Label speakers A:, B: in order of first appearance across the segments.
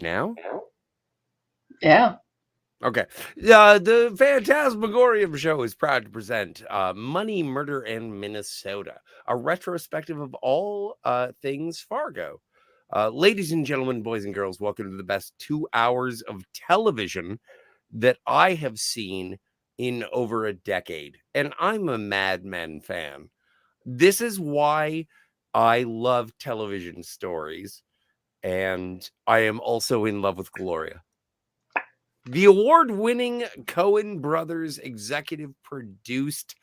A: Now?
B: Yeah.
A: Okay. The Fantasmagorium show is proud to present Money, Murder, and Minnesota, a retrospective of all things Fargo. Ladies and gentlemen, boys and girls, welcome to the best 2 hours of television that I have seen in over a decade. And I'm a Mad Men fan. This is why I love television stories. And I am also in love with Gloria. The award-winning Coen Brothers executive produced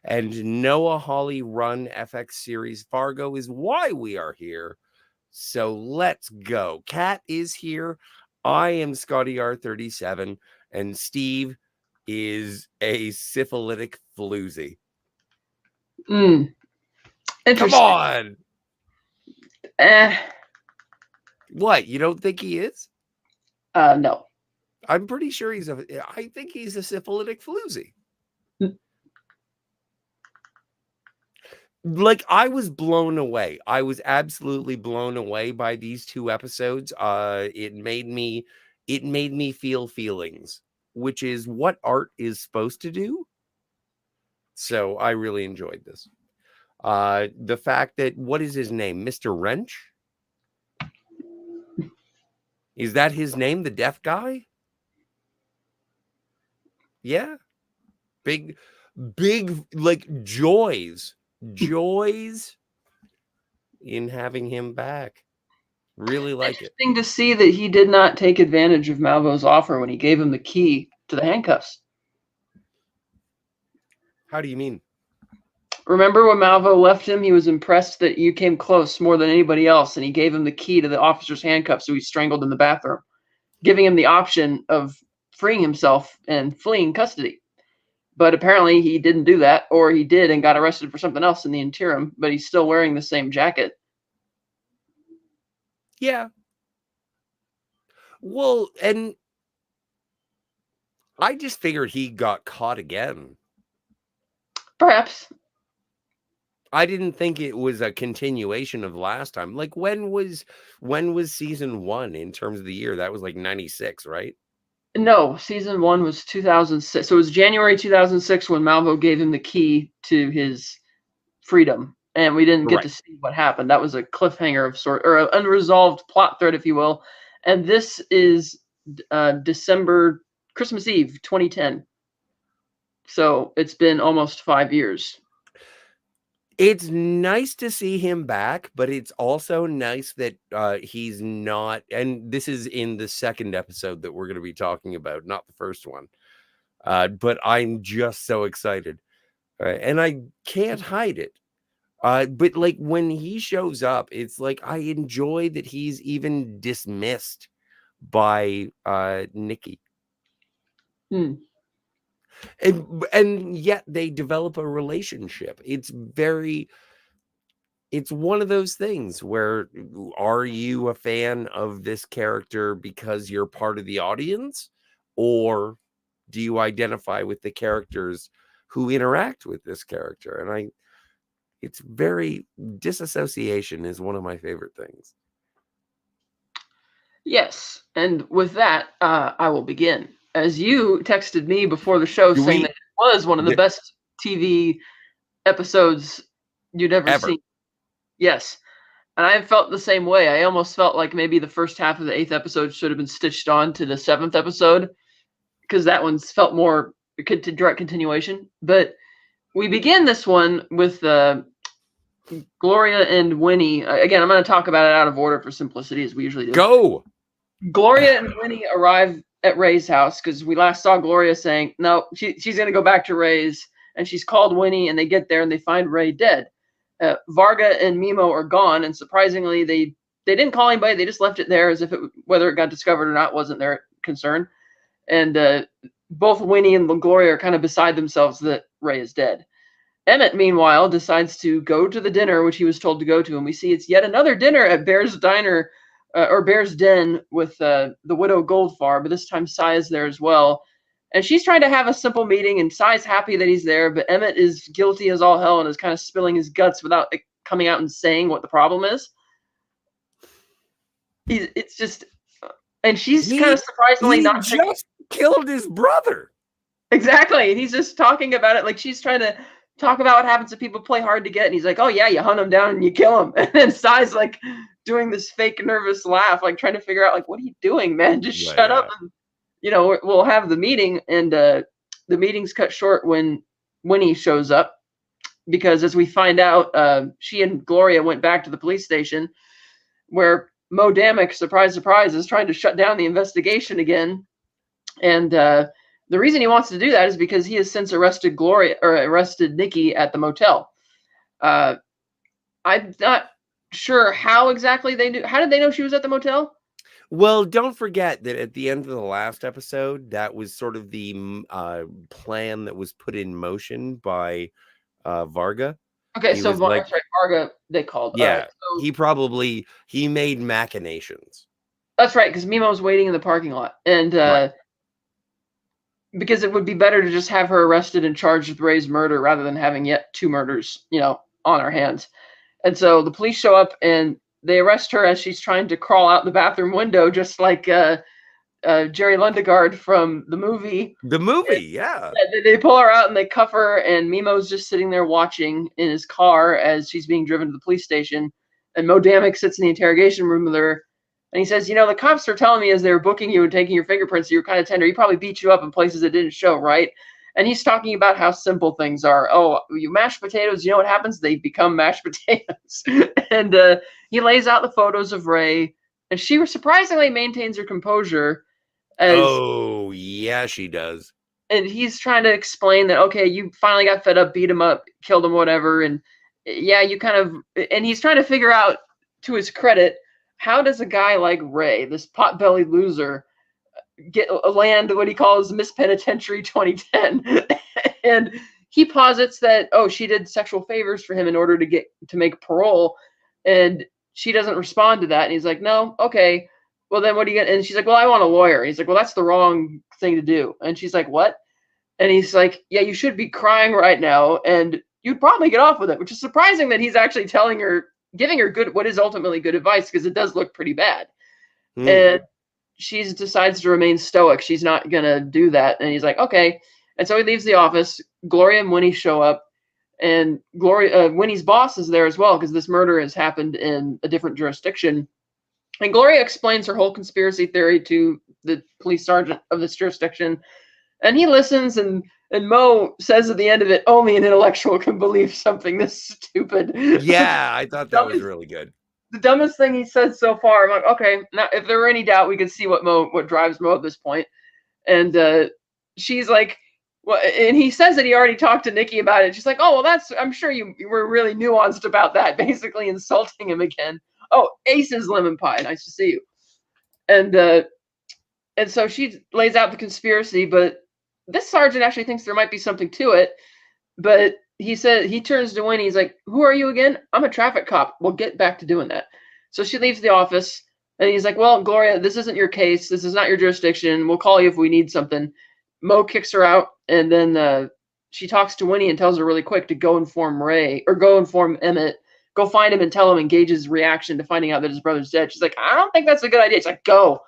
A: and Noah Hawley run FX series Fargo is why we are here. So let's go. Kat is here. I am Scotty R37 and Steve is a syphilitic floozy. Come
B: Interesting.
A: on. What? You don't think he is?
B: No.
A: I'm pretty sure I think he's a syphilitic floozy. Like, I was blown away. I was absolutely blown away by these 2 episodes. It made me feel feelings, which is what art is supposed to do. So I really enjoyed this. The fact that, what is his name? Mr. Wrench? Is that his name? The deaf guy? Yeah. Big, like, joys in having him back. Really like it.
B: Interesting to see that he did not take advantage of Malvo's offer when he gave him the key to the handcuffs.
A: How do you mean?
B: Remember when Malvo left him, he was impressed that you came close more than anybody else, and he gave him the key to the officer's handcuffs, so he strangled in the bathroom, giving him the option of freeing himself and fleeing custody. But apparently he didn't do that, or he did and got arrested for something else in the interim, but he's still wearing the same jacket.
A: Yeah. Well, and I just figured he got caught again.
B: Perhaps.
A: I didn't think it was a continuation of last time. Like, when was season 1 in terms of the year? That was like 96, right?
B: No, season 1 was 2006. So it was January 2006 when Malvo gave him the key to his freedom, and we didn't get to see what happened. That was a cliffhanger of sort, or an unresolved plot thread, if you will. And this is December, Christmas Eve, 2010. So it's been almost 5 years.
A: It's nice to see him back, but it's also nice that he's not, and this is in the second episode that we're going to be talking about, not the first one. But I'm just so excited. And I can't hide it. But like, when he shows up, it's like I enjoy that he's even dismissed by Nikki. And yet they develop a relationship. It's one of those things where, are you a fan of this character because you're part of the audience, or do you identify with the characters who interact with this character? And it's very, disassociation is one of my favorite things.
B: Yes, and with that, I will begin. As you texted me before the show saying that it was one of the best TV episodes you'd ever seen. Yes, and I felt the same way. I almost felt like maybe the first half of the 8th episode should have been stitched on to the 7th episode, because that one's felt more direct continuation. But we begin this one with Gloria and Winnie. Again, I'm going to talk about it out of order for simplicity, as we usually do.
A: Go!
B: Gloria and Winnie arrive at Ray's house, because we last saw Gloria saying, no, she's going to go back to Ray's, and she's called Winnie, and they get there, and they find Ray dead. Varga and Mimo are gone, and surprisingly, they didn't call anybody. They just left it there, as if whether it got discovered or not wasn't their concern. And both Winnie and Gloria are kind of beside themselves that Ray is dead. Emmett, meanwhile, decides to go to the dinner, which he was told to go to, and we see it's yet another dinner at Bear's Diner, or Bear's Den, with the widow Goldfarb, but this time Cy is there as well. And she's trying to have a simple meeting, and Cy's happy that he's there, but Emmett is guilty as all hell and is kind of spilling his guts without coming out and saying what the problem is. It's just, And she's kind of surprisingly
A: he
B: not
A: just killed his brother.
B: Exactly. And he's just talking about it like she's trying to talk about what happens if people play hard to get. And he's like, oh, yeah, you hunt them down and you kill them. And then Sai's like doing this fake nervous laugh, like trying to figure out, like, what are you doing, man? Just shut up. And, we'll have the meeting. And the meeting's cut short when Winnie shows up. Because as we find out, she and Gloria went back to the police station where Mo Damick, surprise, surprise, is trying to shut down the investigation again. And the reason he wants to do that is because he has since arrested Nikki at the motel. I'm not sure how exactly they knew. How did they know she was at the motel?
A: Well, don't forget that at the end of the last episode, that was sort of the plan that was put in motion by Varga.
B: Okay, so that's right, Fargo, they called.
A: Yeah, so he made machinations.
B: That's right, because Mimo's waiting in the parking lot. And right. Because it would be better to just have her arrested and charged with Ray's murder rather than having yet 2 murders, on our hands. And so the police show up and they arrest her as she's trying to crawl out the bathroom window, just like Jerry Lundegaard from the movie.
A: The movie, yeah.
B: They pull her out and they cuff her, and Mimo's just sitting there watching in his car as she's being driven to the police station. And Mo Damick sits in the interrogation room with her, and he says, the cops were telling me as they were booking you and taking your fingerprints, you were kind of tender. He probably beat you up in places that didn't show, right? And he's talking about how simple things are. Oh, you mash potatoes, you know what happens? They become mashed potatoes. And he lays out the photos of Ray, and she surprisingly maintains her composure.
A: Oh, yeah, she does.
B: And he's trying to explain that, okay, you finally got fed up, beat him up, killed him, whatever. And yeah, and he's trying to figure out, to his credit, how does a guy like Ray, this pot-bellied loser, land what he calls Miss Penitentiary 2010? And he posits that, she did sexual favors for him in order to make parole. And she doesn't respond to that. And he's like, no, okay. Well, then what do you get? And she's like, well, I want a lawyer. And he's like, well, that's the wrong thing to do. And she's like, what? And he's like, yeah, you should be crying right now. And you'd probably get off with it, which is surprising that he's actually giving her what is ultimately good advice, because it does look pretty bad. And she decides to remain stoic. She's not going to do that. And he's like, okay. And so he leaves the office. Gloria and Winnie show up. And Winnie's boss is there as well, because this murder has happened in a different jurisdiction. And Gloria explains her whole conspiracy theory to the police sergeant of this jurisdiction. And he listens, and Mo says at the end of it, only an intellectual can believe something this stupid.
A: Yeah, I thought that was really good.
B: The dumbest thing he said so far. I'm like, okay, now if there were any doubt, we could see what drives Mo at this point. And she's like, well, and he says that he already talked to Nikki about it. She's like, oh, well, I'm sure you were really nuanced about that, basically insulting him again. Oh, Ace's lemon pie. Nice to see you. And so she lays out the conspiracy, but this sergeant actually thinks there might be something to it. But he turns to Winnie. He's like, who are you again? I'm a traffic cop. We'll get back to doing that. So she leaves the office, and he's like, well, Gloria, this isn't your case. This is not your jurisdiction. We'll call you if we need something. Mo kicks her out, and then she talks to Winnie and tells her really quick to go inform Emmett. Go find him and tell him, engage his reaction to finding out that his brother's dead. She's like, I don't think that's a good idea. She's like, go.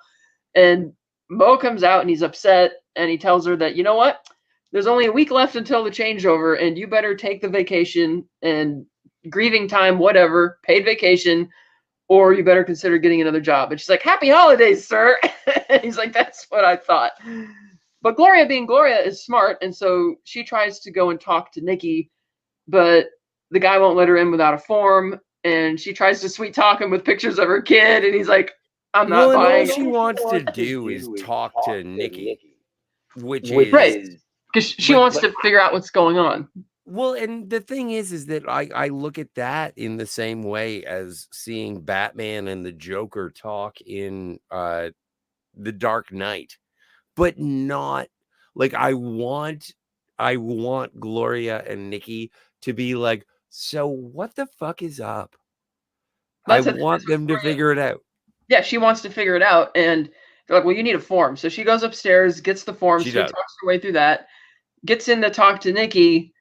B: And Mo comes out and he's upset, and he tells her that, you know what? There's only a week left until the changeover, and you better take the vacation and grieving time, whatever, paid vacation, or you better consider getting another job. And she's like, happy holidays, sir. And he's like, that's what I thought. But Gloria, being Gloria, is smart, and so she tries to go and talk to Nikki, but the guy won't let her in without a form, and she tries to sweet talk him with pictures of her kid, and he's like, I'm not buying it.
A: All she wants to do is talk to Nikki, which
B: is right, because she wants to figure out what's going on.
A: Well, and the thing is that I look at that in the same way as seeing Batman and the Joker talk in The Dark Knight, but not like I want Gloria and Nikki to be like, so what the fuck is up? I want them to figure it out.
B: Yeah, she wants to figure it out, and they're like, well, you need a form. So she goes upstairs, gets the form, she talks her way through that, gets in to talk to Nikki,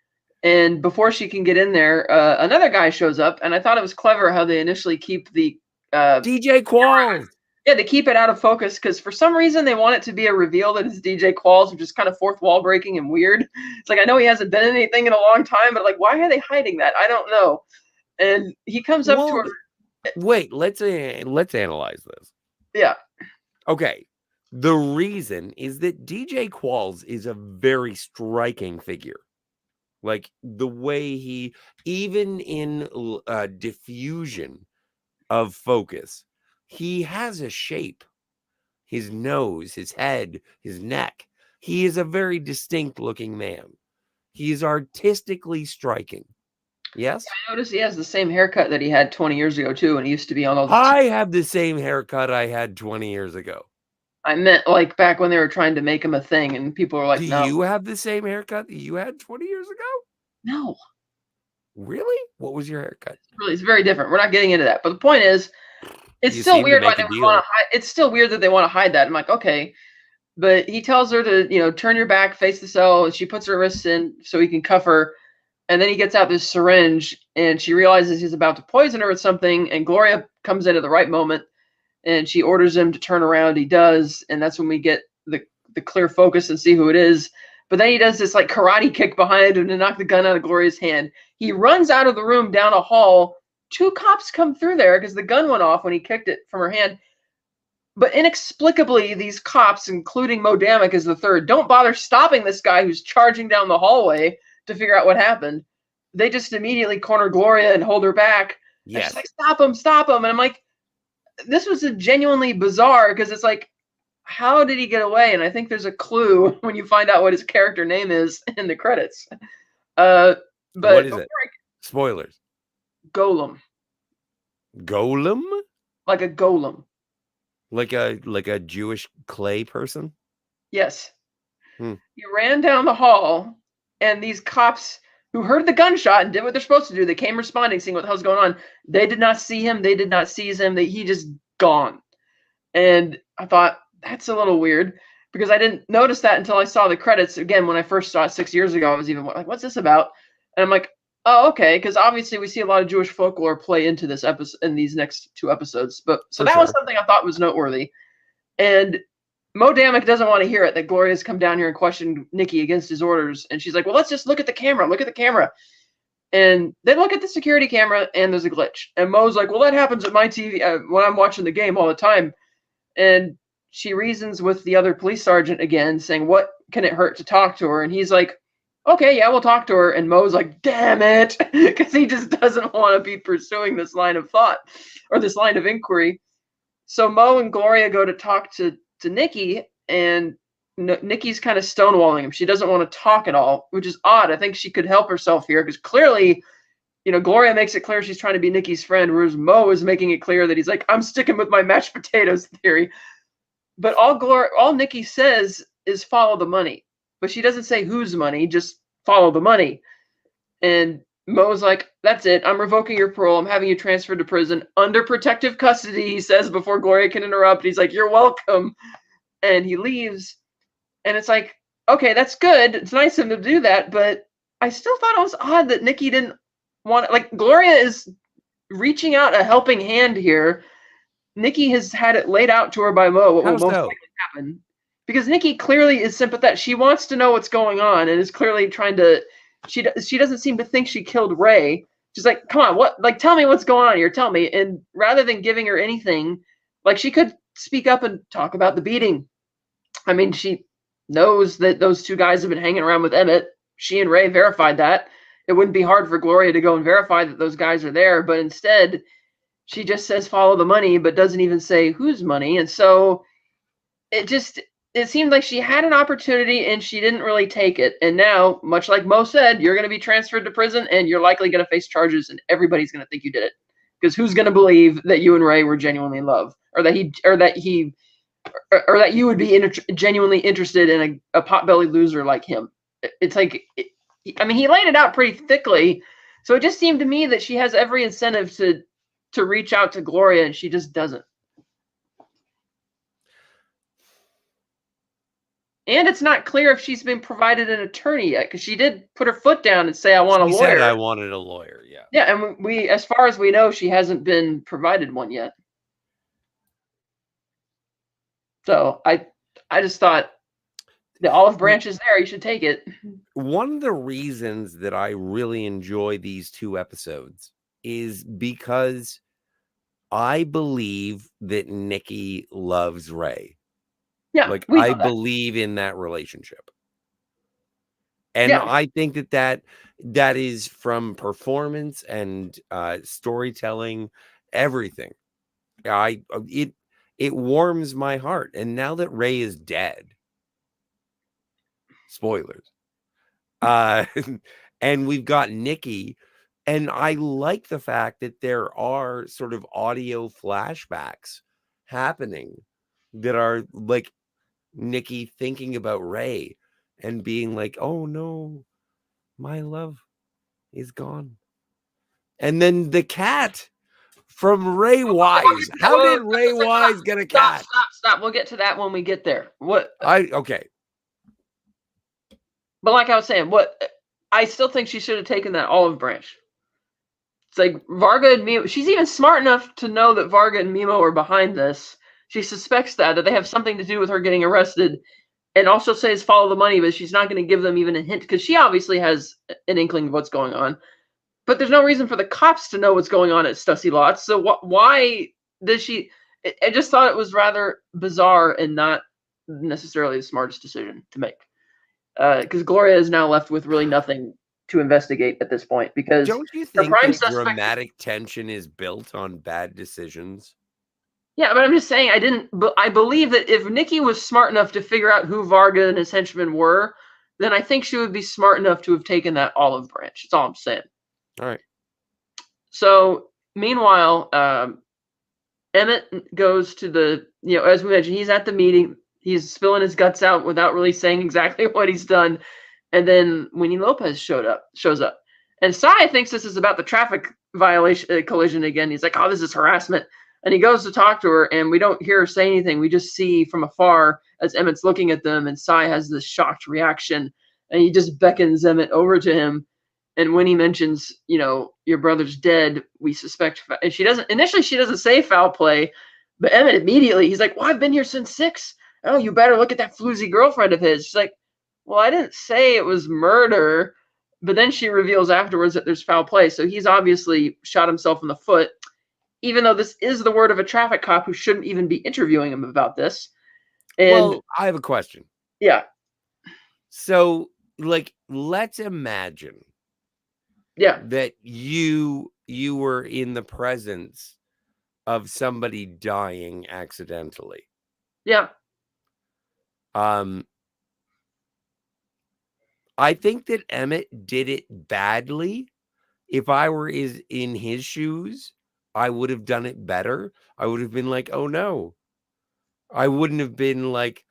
B: and before she can get in there, another guy shows up, and I thought it was clever how they initially keep the
A: DJ Qualls.
B: Yeah, they keep it out of focus because for some reason they want it to be a reveal that it's DJ Qualls, which is kind of fourth wall breaking and weird. It's like, I know he hasn't been in anything in a long time, but like, why are they hiding that? I don't know. And he comes up to
A: Well,
B: her.
A: wait, let's analyze this.
B: Yeah.
A: Okay. The reason is that DJ Qualls is a very striking figure. Like the way he, even in diffusion of focus, he has a shape. His nose, his head, his neck. He is a very distinct looking man. He is artistically striking. Yes?
B: I noticed he has the same haircut that he had 20 years ago, too, and he used to be on all the.
A: I have the same haircut I had 20 years ago.
B: I meant like back when they were trying to make him a thing, and people were like,
A: Do
B: no.
A: you have the same haircut that you had 20 years ago?
B: No.
A: Really? What was your haircut?
B: Really, it's very different. We're not getting into that. But the point is, it's
A: You
B: still
A: seem to
B: weird why
A: make
B: they
A: a
B: would
A: deal.
B: want to hide. It's still weird that they want to hide that. I'm like, okay. But he tells her to, turn your back, face the cell, and she puts her wrists in so he can cuff her. And then he gets out this syringe, and she realizes he's about to poison her with something. And Gloria comes in at the right moment, and she orders him to turn around. He does, and that's when we get the clear focus and see who it is. But then he does this like karate kick behind him to knock the gun out of Gloria's hand. He runs out of the room down a hall. 2 cops come through there because the gun went off when he kicked it from her hand. But inexplicably, these cops, including Mo Damick as the third, don't bother stopping this guy who's charging down the hallway to figure out what happened. They just immediately corner Gloria and hold her back.
A: Yes.
B: And she's like, stop him, stop him. And I'm like, this was a genuinely bizarre because it's like, how did he get away? And I think there's a clue when you find out what his character name is in the credits. But
A: what is it? Spoilers.
B: Golem.
A: Golem?
B: Like a golem.
A: Like a Jewish clay person?
B: Yes. He ran down the hall, and these cops who heard the gunshot and did what they're supposed to do, they came responding, seeing what the hell's going on. They did not see him. They did not seize him. He just gone. And I thought, that's a little weird because I didn't notice that until I saw the credits. Again, when I first saw it 6 years ago, I was even like, what's this about? And I'm like, oh, okay, because obviously we see a lot of Jewish folklore play into this episode in these next 2 episodes. But so that was something I thought was noteworthy. And Mo Damick doesn't want to hear it that Gloria's come down here and questioned Nikki against his orders. And she's like, well, let's just look at the camera. Look at the camera. And they look at the security camera, and there's a glitch. And Mo's like, well, that happens at my TV when I'm watching the game all the time. And she reasons with the other police sergeant again, saying, what can it hurt to talk to her? And he's like, okay, yeah, we'll talk to her. And Mo's like, damn it, because he just doesn't want to be pursuing this line of thought or this line of inquiry. So Mo and Gloria go to talk to Nikki, and Nikki's kind of stonewalling him. She doesn't want to talk at all, which is odd. I think she could help herself here because clearly, Gloria makes it clear she's trying to be Nikki's friend, whereas Mo is making it clear that he's like, I'm sticking with my mashed potatoes theory. But all Nikki says is follow the money. But she doesn't say whose money, just follow the money. And Mo's like, that's it. I'm revoking your parole. I'm having you transferred to prison under protective custody, he says before Gloria can interrupt. He's like, you're welcome. And he leaves. And it's like, okay, that's good. It's nice of him to do that. But I still thought it was odd that Nikki didn't want it. Like, Gloria is reaching out a helping hand here. Nikki has had it laid out to her by Mo what will most likely happen. Because Nikki clearly is sympathetic. She wants to know what's going on and is clearly trying to. She doesn't seem to think she killed Ray. She's like, come on, what? Like, tell me what's going on here. Tell me. And rather than giving her anything, like, she could speak up and talk about the beating. I mean, she knows that those 2 guys have been hanging around with Emmett. She and Ray verified that. It wouldn't be hard for Gloria to go and verify that those guys are there. But instead, she just says follow the money, but doesn't even say whose money. And so it seemed like she had an opportunity and she didn't really take it. And now, much like Mo said, you're going to be transferred to prison and you're likely going to face charges and everybody's going to think you did it. Because who's going to believe that you and Ray were genuinely in love, or that you would be genuinely interested in a potbelly loser like him? It's like, I mean, he laid it out pretty thickly. So it just seemed to me that she has every incentive to reach out to Gloria, and she just doesn't. And it's not clear if she's been provided an attorney yet, because she did put her foot down and say, I want a lawyer. She
A: said I wanted a lawyer, yeah.
B: Yeah, and we, as far as we know, she hasn't been provided one yet. So I just thought the olive branch is there. You should take it.
A: One of the reasons that I really enjoy these 2 episodes is because I believe that Nikki loves Ray.
B: Yeah,
A: Like,
B: we
A: I
B: know that.
A: believe in that relationship. And
B: Yeah.
A: I think that is from performance and storytelling, everything. It warms my heart. And now that Ray is dead, spoilers, uh, and we've got Nikki, and I like the fact that there are sort of audio flashbacks happening that are like Nikki thinking about Ray and being like, "Oh no, my love is gone." And then the cat from Ray Wise. How
B: Whoa,
A: did Ray Wise get a
B: stop,
A: cat?
B: stop. We'll get to that when we get there.
A: Okay.
B: But like I was saying, I still think she should have taken that olive branch. It's like Varga and Mimo. She's even smart enough to know that Varga and Mimo are behind this. She suspects that they have something to do with her getting arrested, and also says follow the money, but she's not going to give them even a hint because she obviously has an inkling of what's going on. But there's no reason for the cops to know what's going on at Stussy Lots. So why does she? I just thought it was rather bizarre and not necessarily the smartest decision to make. Because Gloria is now left with really nothing to investigate at this point because
A: Don't you
B: her
A: think
B: prime
A: that
B: suspect.
A: dramatic tension is built on bad decisions?
B: Yeah, but I'm just saying I believe that if Nikki was smart enough to figure out who Varga and his henchmen were, then I think she would be smart enough to have taken that olive branch. That's all I'm saying.
A: All right.
B: So meanwhile, Emmett goes to as we mentioned, he's at the meeting. He's spilling his guts out without really saying exactly what he's done. And then Winnie Lopez shows up. And Sai thinks this is about the traffic violation collision again. He's like, oh, this is harassment. And he goes to talk to her, and we don't hear her say anything. We just see from afar as Emmett's looking at them, and Sai has this shocked reaction. And he just beckons Emmett over to him. And when he mentions, your brother's dead, we suspect. And she doesn't say foul play, but Emmett immediately, he's like, well, I've been here since 6. Oh, you better look at that floozy girlfriend of his. She's like, well, I didn't say it was murder. But then she reveals afterwards that there's foul play. So he's obviously shot himself in the foot, even though this is the word of a traffic cop who shouldn't even be interviewing him about this. And
A: I have a question.
B: Yeah.
A: So, let's imagine that you were in the presence of somebody dying accidentally.
B: Yeah.
A: I think that Emmett did it badly. If I were in his shoes, I would have done it better. I would have been like, oh no. I wouldn't have been like,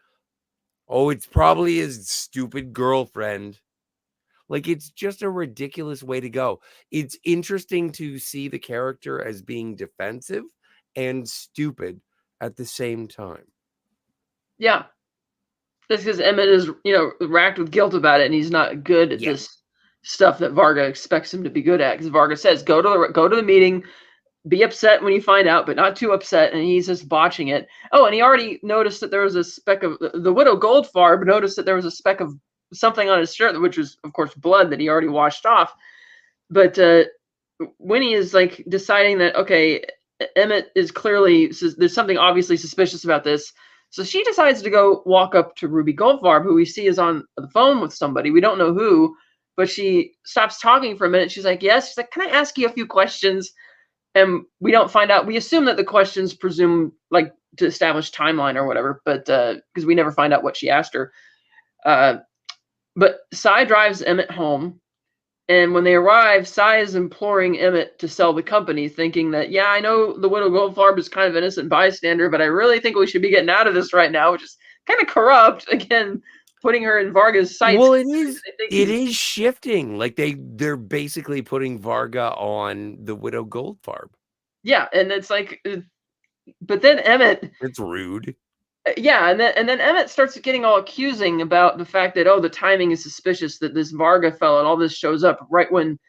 A: oh, it's probably his stupid girlfriend. Like, it's just a ridiculous way to go. It's interesting to see the character as being defensive and stupid at the same time.
B: Yeah. That's because Emmett is, racked with guilt about it, and he's not good at this stuff that Varga expects him to be good at. Because Varga says, go to the meeting, be upset when you find out, but not too upset, and he's just botching it. Oh, and he already noticed that there was a speck of the widow Goldfarb noticed that there was a speck of something on his shirt, which was, of course, blood that he already washed off. But Winnie is like deciding that, okay, Emmett is clearly, there's something obviously suspicious about this. So she decides to go walk up to Ruby Goldfarb, who we see is on the phone with somebody. We don't know who, but she stops talking for a minute. She's like, yes. She's like, can I ask you a few questions? And we don't find out. We assume that the questions presume like to establish timeline or whatever, but because we never find out what she asked her. But Sai drives Emmett home. And when they arrive, Sai is imploring Emmett to sell the company, thinking that, yeah, I know the widow Goldfarb is kind of an innocent bystander, but I really think we should be getting out of this right now, which is kind of corrupt. Again, putting her in Varga's sights.
A: Well, it is shifting. Like they're basically putting Varga on the widow Goldfarb.
B: Yeah, and it's like, but then Emmett.
A: It's rude.
B: Yeah, and then Emmett starts getting all accusing about the fact that, oh, the timing is suspicious, that this Varga fellow and all this shows up right when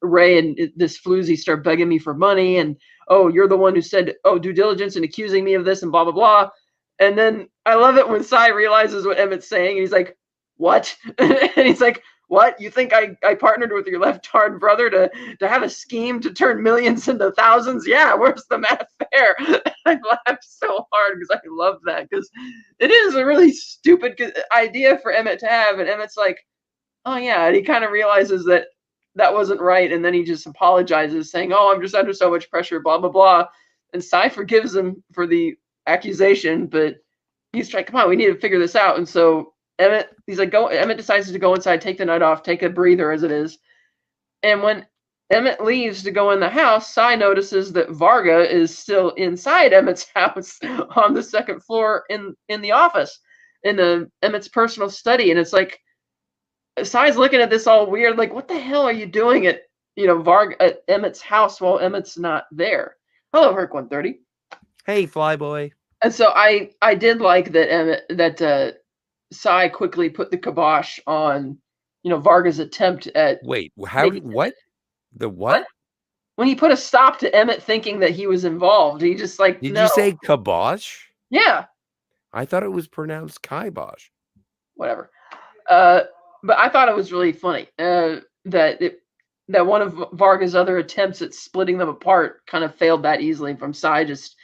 B: Ray and this floozy start begging me for money, and, oh, you're the one who said, oh, due diligence and accusing me of this and blah, blah, blah. And then I love it when Cy realizes what Emmett's saying. And he's like, what? And he's like, what? You think I partnered with your left-hard brother to have a scheme to turn millions into thousands? Yeah, where's the math there? I laughed so hard because I love that, because it is a really stupid idea for Emmett to have. And Emmett's like, oh, yeah. And he kind of realizes that that wasn't right. And then he just apologizes, saying, oh, I'm just under so much pressure, blah, blah, blah. And Cy forgives him for the accusation, but he's like, come on, we need to figure this out. And so Emmett decides to go inside, take the night off, take a breather as it is. And when Emmett leaves to go in the house, Cy notices that Varga is still inside Emmett's house on the second floor in the office, in Emmett's personal study. And it's like, Cy's looking at this all weird, like, what the hell are you doing at at Emmett's house while Emmett's not there? Hello, Herc 130.
A: Hey, Flyboy.
B: And so I did like that Cy quickly put the kibosh on, Varga's attempt at.
A: Wait, what? The what?
B: When he put a stop to Emmett thinking that he was involved, he just like,
A: Did
B: no.
A: you say kibosh?
B: Yeah.
A: I thought it was pronounced kibosh.
B: Whatever. But I thought it was really funny that one of Varga's other attempts at splitting them apart kind of failed that easily, from Cy just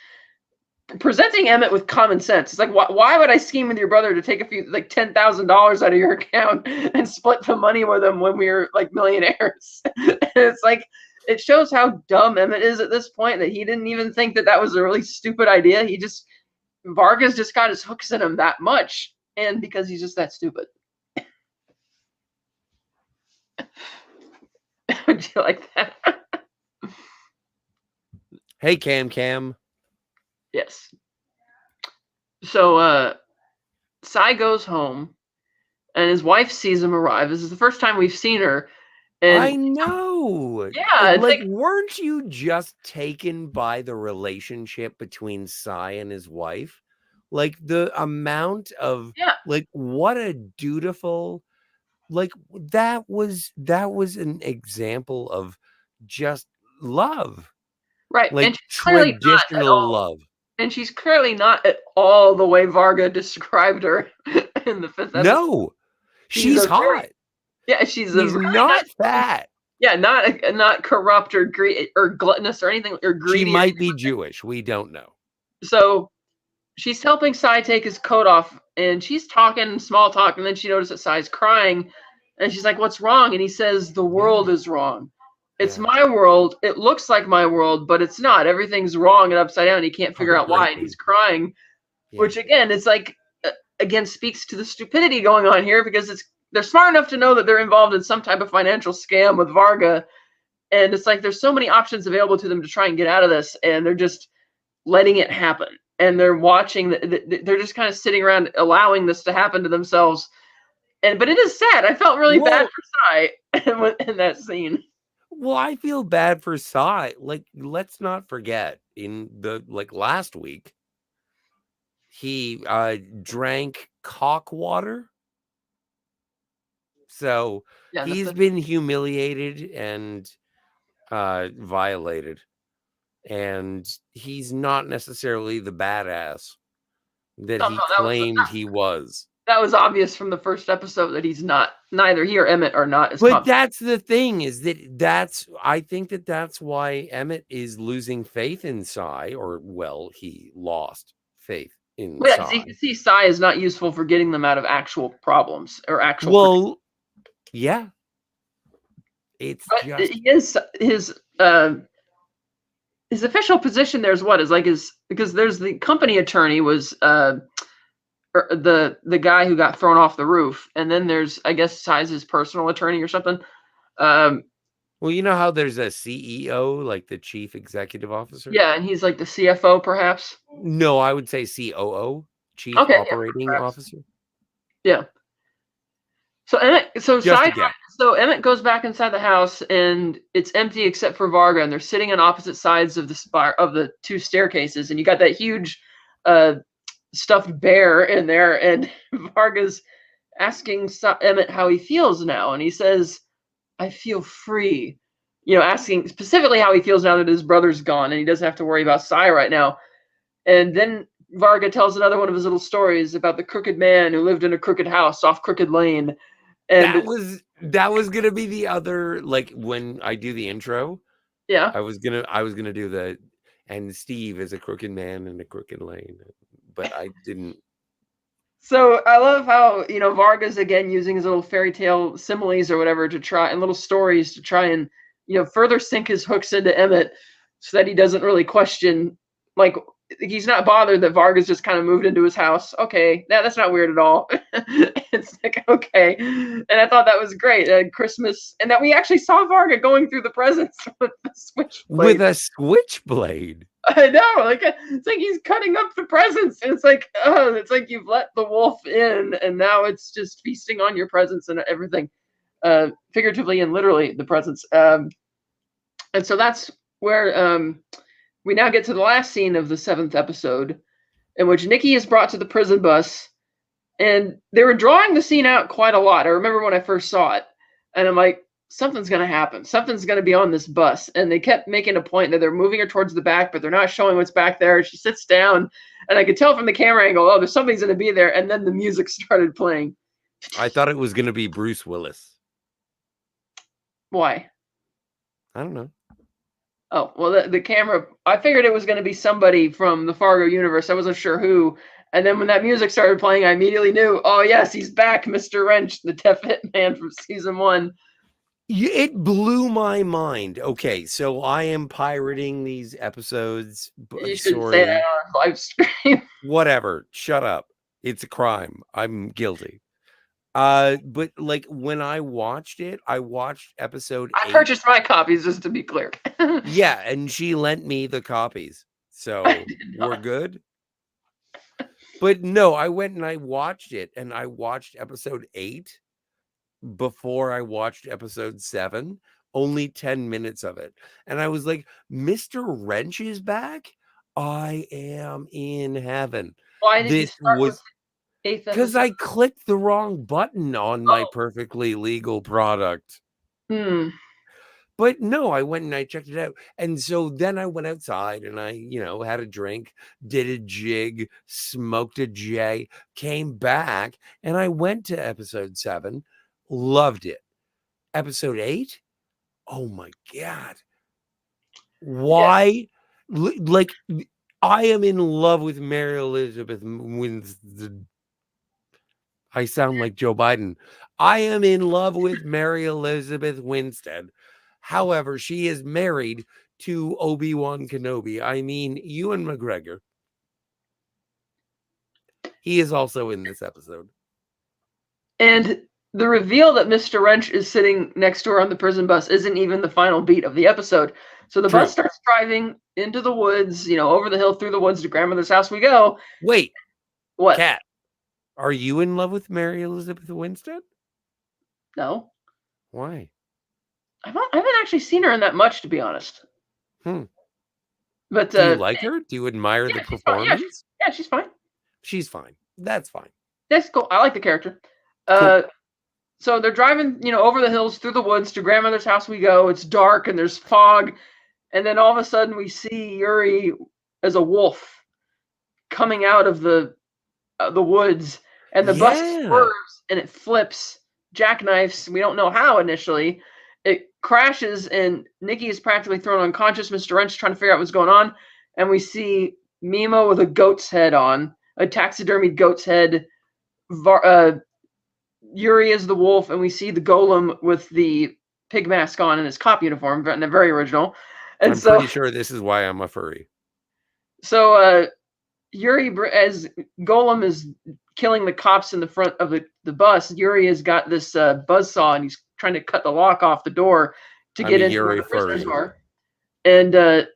B: presenting Emmett with common sense. It's like, why would I scheme with your brother to take $10,000 out of your account and split the money with him when we were like millionaires? And it's like, it shows how dumb Emmett is at this point, that he didn't even think that was a really stupid idea. Varga's just got his hooks in him that much, and because he's just that stupid. Would you like that?
A: Hey, Cam.
B: Yes. So Cy goes home, and his wife sees him arrive. This is the first time we've seen her. And
A: I know.
B: Yeah.
A: Weren't you just taken by the relationship between Cy and his wife? Like, the amount of, what a dutiful, that was an example of just love.
B: Right.
A: Like,
B: and
A: traditional love.
B: And she's clearly not at all the way Varga described her in the 5th episode.
A: No, she's hot.
B: She's
A: not fat.
B: Yeah, not corrupt or gluttonous or anything, or greedy.
A: She might be Jewish. We don't know.
B: So she's helping Cy take his coat off, and she's talking small talk, and then she notices that Cy's crying, and she's like, "What's wrong?" And he says, "The world is wrong. It's my world. It looks like my world, but it's not. Everything's wrong and upside down. And he can't figure out why, and he's crying," which again, it's like, again, speaks to the stupidity going on here, because they're smart enough to know that they're involved in some type of financial scam with Varga, and it's like there's so many options available to them to try and get out of this, and they're just letting it happen, and they're watching. They're just kind of sitting around allowing this to happen to themselves, but it is sad. I felt really bad for Cy in that scene.
A: Well, I feel bad for Cy. Like, let's not forget, in the last week, he drank cock water. So he's been humiliated and violated, and he's not necessarily the badass that he claimed he was.
B: That was obvious from the first episode that he's not. Neither he or Emmett are not.
A: But that's the thing, is I think that's why Emmett is losing faith in Cy, he lost faith in Cy.
B: Yeah, you can see Cy is not useful for getting them out of actual problems or actual.
A: Yeah. It's
B: his official position there is because there's the company attorney was the guy who got thrown off the roof, and then there's, I guess, Cy's personal attorney or something.
A: Well, you know how there's a CEO, like the chief executive officer?
B: Yeah, and he's like the CFO, perhaps?
A: No, I would say COO, chief operating officer.
B: Yeah. So Emmett goes back inside the house, and it's empty except for Varga, and they're sitting on opposite sides of the two staircases, and you got that huge stuffed bear in there, and Varga's asking Emmett how he feels now, and he says, "I feel free." Asking specifically how he feels now that his brother's gone, and he doesn't have to worry about Cy right now. And then Varga tells another one of his little stories about the crooked man who lived in a crooked house off Crooked Lane. And
A: that was gonna be the other, like, when I do the intro,
B: yeah,
A: I was gonna do the, and Steve is a crooked man in a crooked lane, but I didn't.
B: so I love how, Varga's again using his little fairy tale similes or whatever to try, and little stories to try and, further sink his hooks into Emmett so that he doesn't really question, like, he's not bothered that Varga's just kind of moved into his house. Okay, that's not weird at all. It's like, okay. And I thought that was great. Christmas, and that we actually saw Varga going through the presents with the switchblade.
A: With a switchblade.
B: I know, like, it's like he's cutting up the presents, and it's like, oh, it's like you've let the wolf in, and now it's just feasting on your presents and everything, figuratively and literally the presents. And so that's where we now get to the last scene of the 7th episode, in which Nikki is brought to the prison bus, and they were drawing the scene out quite a lot. I remember when I first saw it, and I'm like, something's going to happen. Something's going to be on this bus. And they kept making a point that they're moving her towards the back, but they're not showing what's back there. She sits down, and I could tell from the camera angle, oh, there's something's going to be there. And then the music started playing.
A: I thought it was going to be Bruce Willis.
B: Why?
A: I don't know.
B: Oh, well, the camera, I figured it was going to be somebody from the Fargo universe. I wasn't sure who. And then when that music started playing, I immediately knew, oh, yes, he's back, Mr. Wrench, the deaf hitman from season 1.
A: It blew my mind. Okay, so I am pirating these episodes.
B: You shouldn't say that on live stream.
A: Whatever. Shut up. It's a crime. I'm guilty. But like when I watched episode 8.
B: I purchased my copies, just to be clear.
A: Yeah, and she lent me the copies. So we're good. But no, I went and I watched it, and I watched episode 8 before I watched episode 7, only 10 minutes of it. And I was like, Mr. Wrench is back? I am in heaven.
B: Why did you start with 8th episode?
A: Because I clicked the wrong button on my perfectly legal product. But no, I went and I checked it out. And so then I went outside and I, had a drink, did a jig, smoked a J, came back, and I went to episode 7. Loved it. Episode 8? Oh my God. Why? Yeah. Like, I am in love with Mary Elizabeth Winstead. I sound like Joe Biden. I am in love with Mary Elizabeth Winstead. However, she is married to Obi-Wan Kenobi. I mean, Ewan McGregor. He is also in this episode.
B: And the reveal that Mr. Wrench is sitting next to her on the prison bus isn't even the final beat of the episode. So the bus starts driving into the woods, over the hill through the woods to grandmother's house we go.
A: Wait.
B: What?
A: Kat, are you in love with Mary Elizabeth Winstead?
B: No.
A: Why?
B: I haven't actually seen her in that much, to be honest. But
A: do you like her? Do you admire the performance?
B: Yeah, she's fine.
A: She's fine. That's fine.
B: That's cool. I like the character.
A: Cool.
B: So they're driving, over the hills through the woods to grandmother's house we go. It's dark and there's fog. And then all of a sudden we see Yuri as a wolf coming out of the woods. And the bus swerves and it flips, jackknifes. We don't know how initially. It crashes and Nikki is practically thrown unconscious. Mr. Wrench trying to figure out what's going on. And we see Mimo with a goat's head on, a taxidermied goat's head. Yuri is the wolf, and we see the golem with the pig mask on in his cop uniform, and very original. And
A: I'm pretty sure this is why I'm a furry.
B: So Yuri, as golem is killing the cops in the front of the bus, Yuri has got this buzzsaw, and he's trying to cut the lock off the door to get into where the prisoners are. And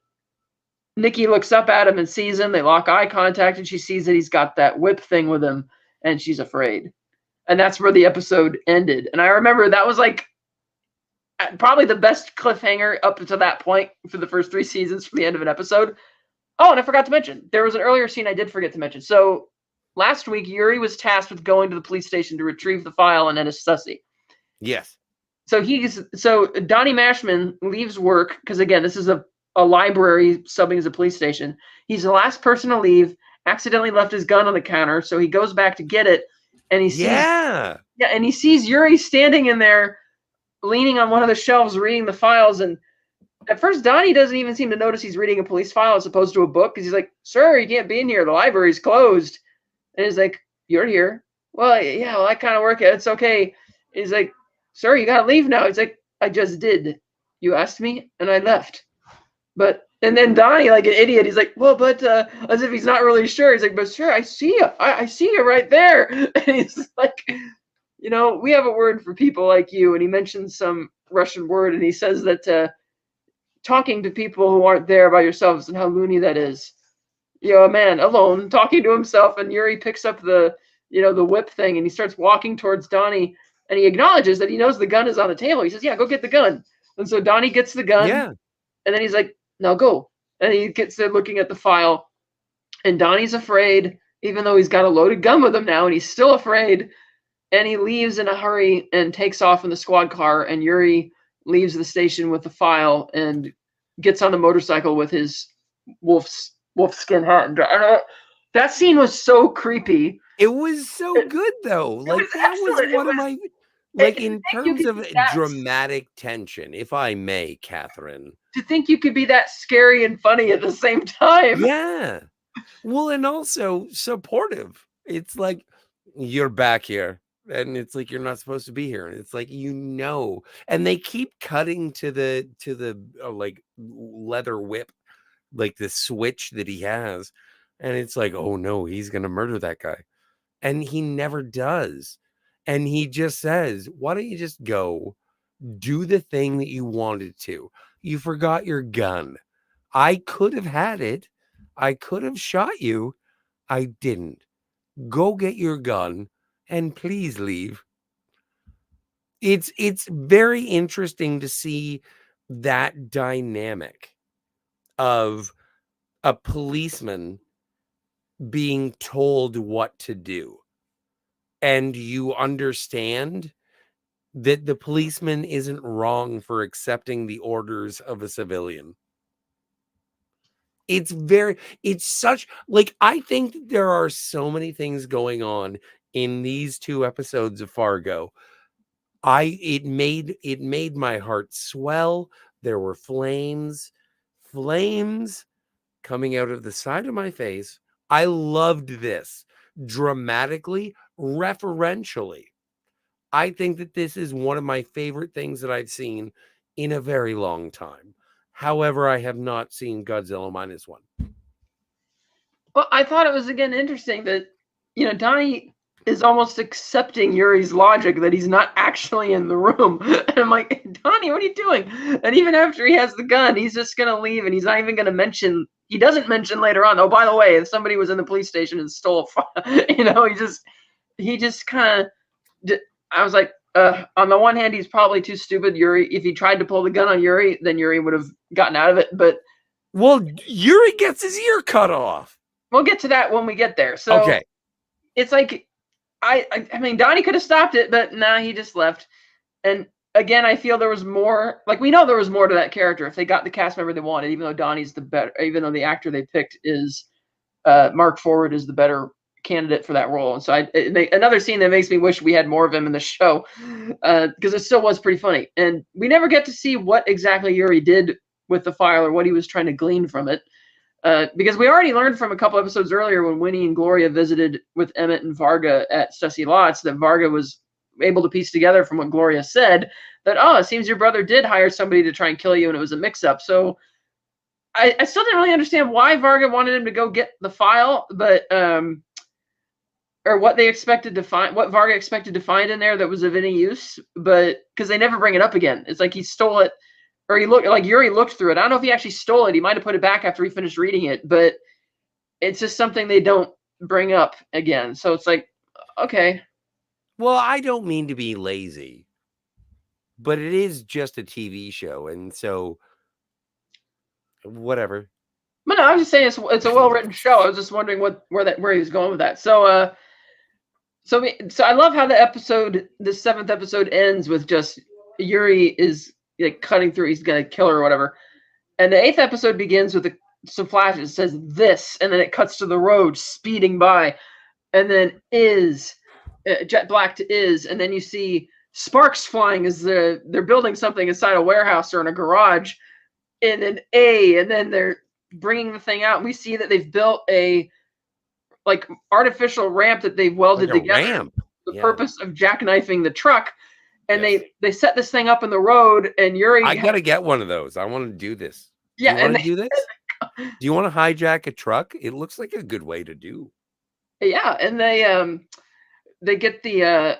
B: Nikki looks up at him and sees him. They lock eye contact, and she sees that he's got that whip thing with him, and she's afraid. And that's where the episode ended. And I remember that was like probably the best cliffhanger up to that point for the first 3 seasons for the end of an episode. Oh, and I forgot to mention, there was an earlier scene I did forget to mention. So last week, Yuri was tasked with going to the police station to retrieve the file on Ennis Sussy.
A: Yes.
B: So Donnie Mashman leaves work, because again, this is a library subbing as a police station. He's the last person to leave, accidentally left his gun on the counter, so he goes back to get it, and he sees Yuri standing in there, leaning on one of the shelves, reading the files. And at first, Donnie doesn't even seem to notice he's reading a police file as opposed to a book, because he's like, "Sir, you can't be in here. The library's closed." And he's like, "You're here." "Well, yeah, well, I kind of work it. It's okay." He's like, "Sir, you gotta leave now." He's like, "I just did. You asked me, and I left." And then Donnie, like an idiot, he's like, "Well, but," as if he's not really sure. He's like, "But sir, I see you. I see you right there." And he's like, "We have a word for people like you." And he mentions some Russian word, and he says that talking to people who aren't there by yourselves, and how loony that is. A man alone talking to himself. And Yuri picks up the whip thing, and he starts walking towards Donnie, and he acknowledges that he knows the gun is on the table. He says, "Yeah, go get the gun." And so Donnie gets the gun.
A: Yeah.
B: And then he's like, "Now go." And he gets there looking at the file, and Donnie's afraid, even though he's got a loaded gun with him now, and he's still afraid. And he leaves in a hurry and takes off in the squad car, and Yuri leaves the station with the file and gets on the motorcycle with his wolfskin hat. And that scene was so creepy.
A: It was so good, though. Like, that was one of my, like, in terms of dramatic tension, if I may, Catherine.
B: To think you could be that scary and funny at the same time.
A: Yeah. Well, and also supportive. It's like, you're back here. And it's like, you're not supposed to be here. And it's like, and they keep cutting to the like leather whip, like the switch that he has. And it's like, oh no, he's going to murder that guy. And he never does. And he just says, why don't you just go do the thing that you wanted to? You forgot your gun. I could have had it. I could have shot you. I didn't. Go get your gun and please leave. It's very interesting to see that dynamic of a policeman being told what to do. And you understand that the policeman isn't wrong for accepting the orders of a civilian. It's such, like, I think there are so many things going on in these 2 episodes of Fargo. It made my heart swell. There were flames coming out of the side of my face. I loved this dramatically, referentially. I think that this is one of my favorite things that I've seen in a very long time. However, I have not seen Godzilla -1.
B: Well, I thought it was, again, interesting that, Donnie is almost accepting Yuri's logic that he's not actually in the room. And I'm like, "Donnie, what are you doing?" And even after he has the gun, he's just going to leave, and he's not even going to mention, he doesn't mention later on, "Oh, by the way, if somebody was in the police station and stole he just kind of, I was like, on the one hand, he's probably too stupid. Yuri, if he tried to pull the gun on Yuri, then Yuri would have gotten out of it. But,
A: well, Yuri gets his ear cut off.
B: We'll get to that when we get there. So
A: okay.
B: It's like, I mean, Donnie could have stopped it, but nah, he just left. And again, I feel there was more. Like, we know there was more to that character if they got the cast member they wanted. Even though Donnie's the better, even though the actor they picked is Mark Forward is the better candidate for that role. And so another scene that makes me wish we had more of him in the show, because it still was pretty funny. And we never get to see what exactly Yuri did with the file or what he was trying to glean from it. Because we already learned from a couple episodes earlier when Winnie and Gloria visited with Emmett and Varga at Stussy Lots that Varga was able to piece together from what Gloria said that, oh, it seems your brother did hire somebody to try and kill you and it was a mix-up. So I still didn't really understand why Varga wanted him to go get the file, but or what they expected to find, what Varga expected to find in there that was of any use, but because they never bring it up again. It's like he stole it. Or he looked like Yuri looked through it. I don't know if he actually stole it. He might have put it back after he finished reading it, but it's just something they don't bring up again. So it's like, okay.
A: Well, I don't mean to be lazy, but it is just a TV show, and so whatever.
B: But no, I'm just saying it's a well-written show. I was just wondering where he was going with that. So I love how the 7th episode ends with just Yuri is like cutting through, he's gonna kill her or whatever. And the 8th episode begins with some flashes. It says this, and then it cuts to the road speeding by, and then is jet black to is, and then you see sparks flying as they're building something inside a warehouse or in a garage, and an A, and then they're bringing the thing out. And we see that they've built a like artificial ramp that they've welded
A: Like a
B: together.
A: ramp.
B: The
A: Yeah.
B: purpose of jackknifing the truck, and
A: Yes.
B: they set this thing up in the road, and Yuri.
A: I gotta get one of those. I want to do this.
B: Yeah,
A: do you want
B: and
A: to do this? Do you want to hijack a truck? It looks like a good way to do.
B: Yeah, and they get the
A: I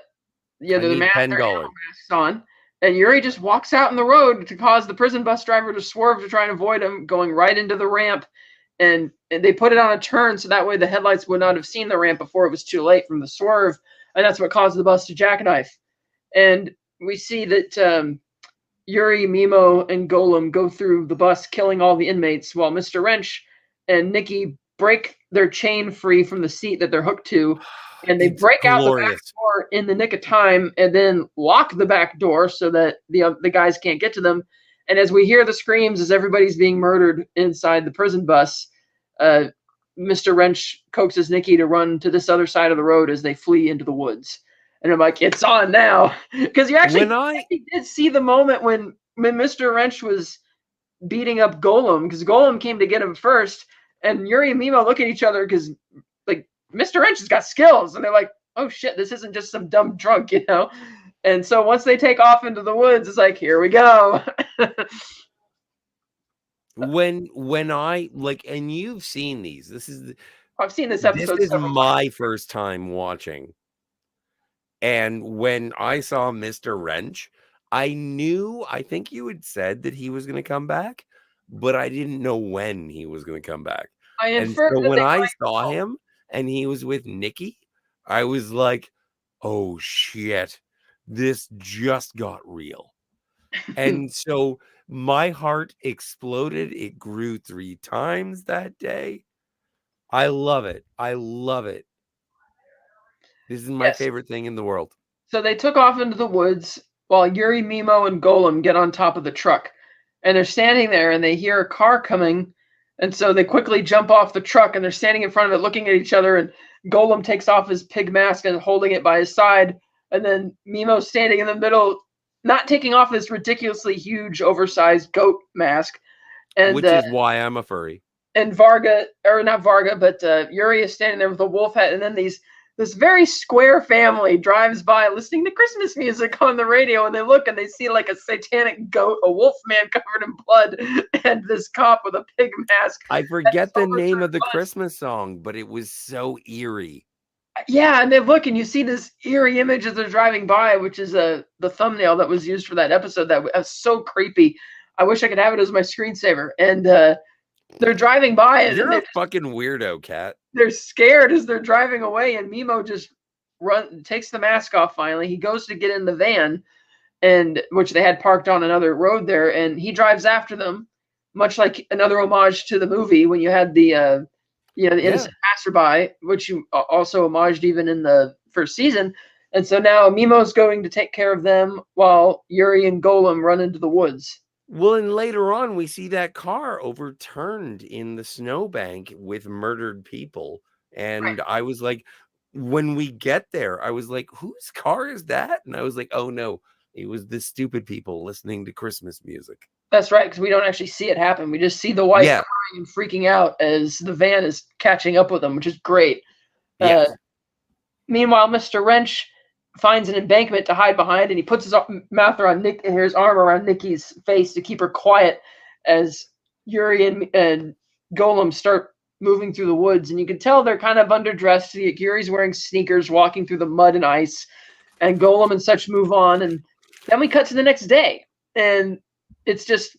B: their
A: need
B: their
A: $10.
B: animal masks on, and Yuri just walks out in the road to cause the prison bus driver to swerve to try and avoid him, going right into the ramp. And they put it on a turn so that way the headlights would not have seen the ramp before it was too late from the swerve, and that's what caused the bus to jackknife. And we see that Yuri, Mimo, and Golem go through the bus, killing all the inmates, while Mr. Wrench and Nikki break their chain free from the seat that they're hooked to, and they break out the back door in the nick of time, and then lock the back door so that the guys can't get to them. And as we hear the screams as everybody's being murdered inside the prison bus, Mr. Wrench coaxes Nikki to run to this other side of the road as they flee into the woods. And I'm like, it's on now, because you actually did see the moment when Mr. Wrench was beating up Golem, because Golem came to get him first, and Yuri and Mimo look at each other because like Mr. Wrench has got skills, and they're like, oh shit, this isn't just some dumb drunk, you know. And so once they take off into the woods, it's like, here we go.
A: when I like, and you've seen these.
B: I've seen this episode.
A: This is my first time watching. And when I saw Mr. Wrench, I think you had said that he was going to come back, but I didn't know when he was going to come back. And so when I saw him and he was with Nikki, I was like, oh shit, this just got real. And so my heart exploded. It grew 3 times that day. I love it. I love it. This is my favorite thing in the world.
B: So they took off into the woods while Yuri, Mimo, and Golem get on top of the truck. And they're standing there and they hear a car coming. And so they quickly jump off the truck and they're standing in front of it looking at each other. And Golem takes off his pig mask and holding it by his side. And then Mimo's standing in the middle, not taking off this ridiculously huge, oversized goat mask. And,
A: which is why I'm a furry.
B: And Yuri is standing there with a wolf hat. And then this very square family drives by listening to Christmas music on the radio, and they look and they see like a satanic goat, a wolf man covered in blood, and this cop with a pig mask.
A: I forget the name of the Christmas song, but it was so eerie.
B: Yeah, and they look and you see this eerie image as they're driving by, which is the thumbnail that was used for that episode that was so creepy. I wish I could have it as my screensaver. And they're driving by, and
A: you're a fucking weirdo, Cat.
B: They're scared as they're driving away, and Mimo just takes the mask off. Finally, he goes to get in the van, and which they had parked on another road there, and he drives after them, much like another homage to the movie when you had the innocent passerby, which you also homaged even in the first season. And so now Mimo's going to take care of them while Yuri and Golem run into the woods.
A: Well, and later on, we see that car overturned in the snowbank with murdered people. And I was like, when we get there, I was like, whose car is that? And I was like, oh, no, it was the stupid people listening to Christmas music.
B: That's right, because we don't actually see it happen. We just see the wife crying and freaking out as the van is catching up with them, which is great. Meanwhile, Mr. Wrench finds an embankment to hide behind, and he puts his arm around Nikki's face to keep her quiet as Yuri and Golem start moving through the woods. And you can tell they're kind of underdressed. Yuri's wearing sneakers, walking through the mud and ice, and Golem and such move on. And then we cut to the next day, and it's just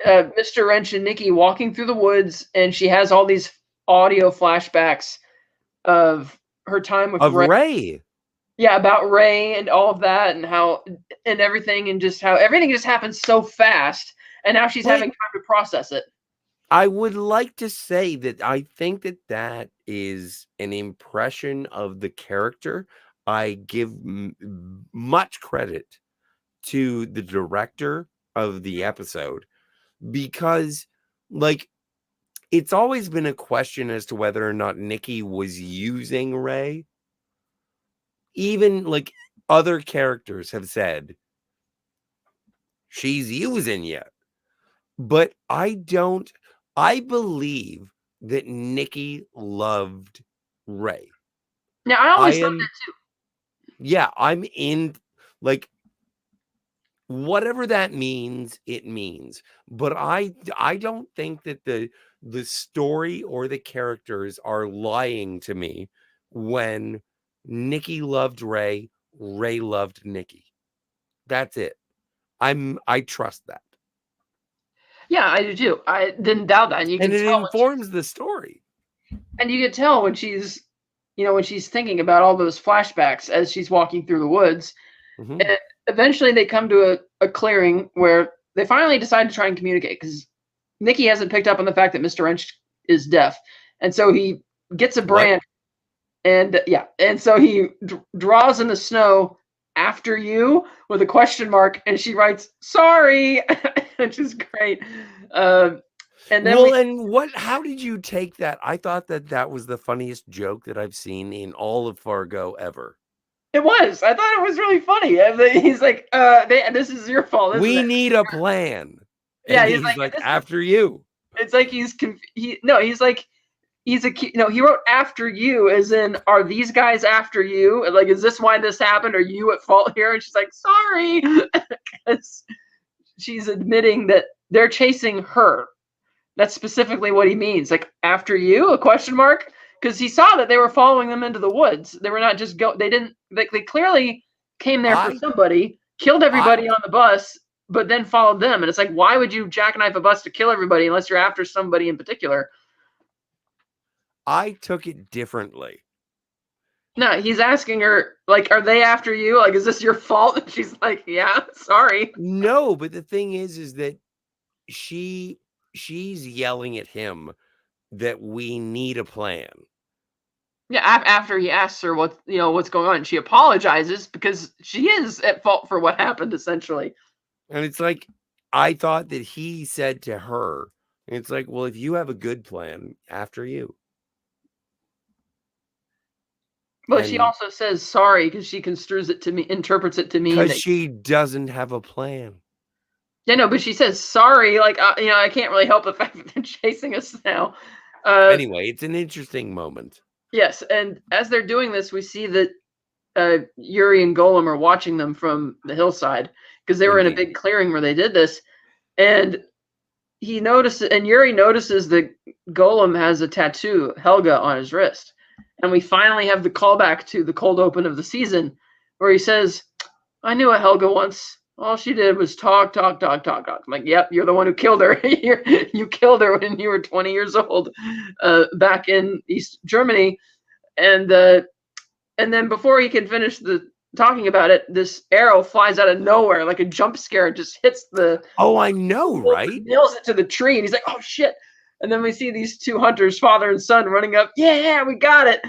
B: Mr. Wrench and Nikki walking through the woods, and she has all these audio flashbacks of her time with
A: Ray.
B: Yeah, about Ray and all of that, and how and everything, and just how everything just happens so fast, and now she's having time to process it.
A: I would like to say that I think that is an impression of the character. I give much credit to the director of the episode, because like it's always been a question as to whether or not Nikki was using Ray. Even like other characters have said she's using you. But I believe that Nikki loved Ray.
B: Now, I always thought that too.
A: Yeah, I'm in, like, whatever that means, it means. But I don't think that the story or the characters are lying to me when Nikki loved Ray, Ray loved Nikki. That's it. I trust that.
B: Yeah, I do too. I didn't doubt that. And you can
A: And it
B: tell
A: informs the story.
B: and you can tell when she's, when she's thinking about all those flashbacks as she's walking through the woods.
A: Mhm.
B: And eventually they come to a clearing where they finally decide to try and communicate because Nikki hasn't picked up on the fact that Mr. Wrench is deaf. And so he gets a branch and so he draws in the snow after you with a question mark, and she writes sorry, which is great. And then
A: how did you take that? I thought that was the funniest joke that I've seen in all of Fargo ever.
B: It was. I thought it was really funny. He's like, this is your fault.
A: We need a plan.
B: Yeah,
A: and he's like after you.
B: It's like he's like he wrote after you as in, are these guys after you? And like, is this why this happened? Are you at fault here? And she's like, sorry, because she's admitting that they're chasing her. That's specifically what he means. Like, after you? A question mark? Because he saw that they were following them into the woods. They were not just they didn't, like, they clearly came there for somebody, killed everybody on the bus, but then followed them. And it's like, why would you jackknife a bus to kill everybody unless you're after somebody in particular?
A: I took it differently.
B: No, he's asking her, like, are they after you? Like, is this your fault? And she's like, yeah, sorry.
A: No, but the thing is that she's yelling at him that we need a plan.
B: Yeah, after he asks her what's going on, she apologizes because she is at fault for what happened, essentially.
A: And it's like, I thought that he said to her, and it's like, well, if you have a good plan, after you.
B: Well, she also says sorry because she interprets it to mean
A: because
B: that
A: she doesn't have a plan.
B: Yeah, no, but she says sorry. Like, I can't really help the fact that they're chasing us now.
A: Anyway, it's an interesting moment.
B: Yes, and as they're doing this, we see that Yuri and Golem are watching them from the hillside because they were in a big clearing where they did this, and Yuri notices that Golem has a tattoo, Helga, on his wrist, and we finally have the callback to the cold open of the season where he says, "I knew a Helga once. All she did was talk, talk, talk, talk, talk." I'm like, yep, you're the one who killed her. You killed her when you were 20 years old, back in East Germany, and then before he can finish talking about it, this arrow flies out of nowhere like a jump scare and just hits the.
A: Oh, I know, right?
B: Nails it to the tree, and he's like, "Oh shit!" And then we see these two hunters, father and son, running up. Yeah, we got it,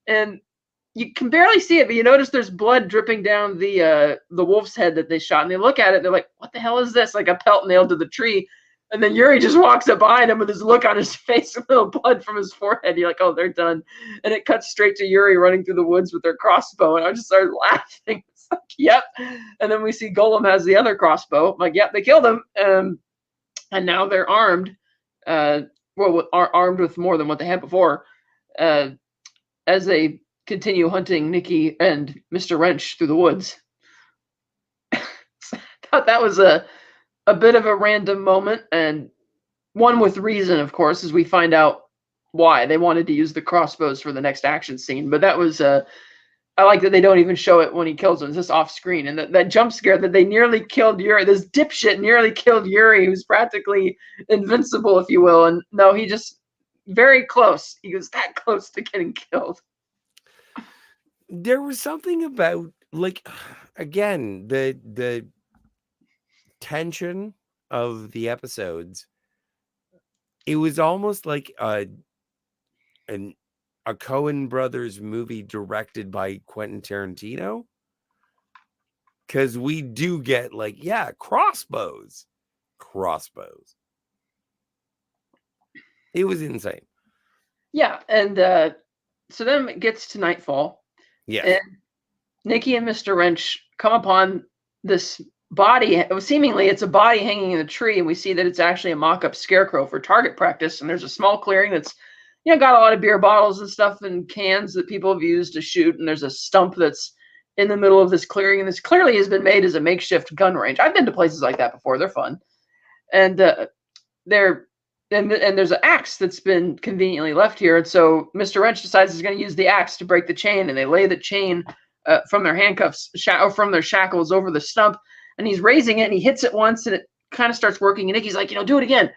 B: and you can barely see it, but you notice there's blood dripping down the wolf's head that they shot, and they look at it, they're like, what the hell is this? Like a pelt nailed to the tree. And then Yuri just walks up behind him with his look on his face, a little blood from his forehead. You're like, oh, they're done. And it cuts straight to Yuri running through the woods with their crossbow, and I just started laughing. It's like, yep. And then we see Golem has the other crossbow. I'm like, yep, they killed him. And now they're armed, armed with more than what they had before, as they continue hunting Nikki and Mr. Wrench through the woods. I thought that was a bit of a random moment, and one with reason, of course, as we find out why they wanted to use the crossbows for the next action scene. But that was I like that they don't even show it when he kills him. It's just off screen. And that jump scare that they nearly killed Yuri, this dipshit nearly killed Yuri, who's practically invincible, if you will. And no, he just very close. He was that close to getting killed.
A: There was something about, like, again, the tension of the episodes. It was almost like a Coen Brothers movie directed by Quentin Tarantino, because we do get, like, yeah, crossbows. He was insane.
B: Yeah, and so then it gets to nightfall,
A: Yes.
B: and Nikki and Mr. Wrench come upon this body. Seemingly, it's a body hanging in a tree, and we see that it's actually a mock-up scarecrow for target practice. And there's a small clearing that's, got a lot of beer bottles and stuff and cans that people have used to shoot. And there's a stump that's in the middle of this clearing, and this clearly has been made as a makeshift gun range. I've been to places like that before; they're fun, and there's an axe that's been conveniently left here. And so Mr. Wrench decides he's going to use the axe to break the chain, and they lay the chain from their handcuffs, from their shackles over the stump, and he's raising it, and he hits it once, and it kind of starts working, and Nicky's like, do it again.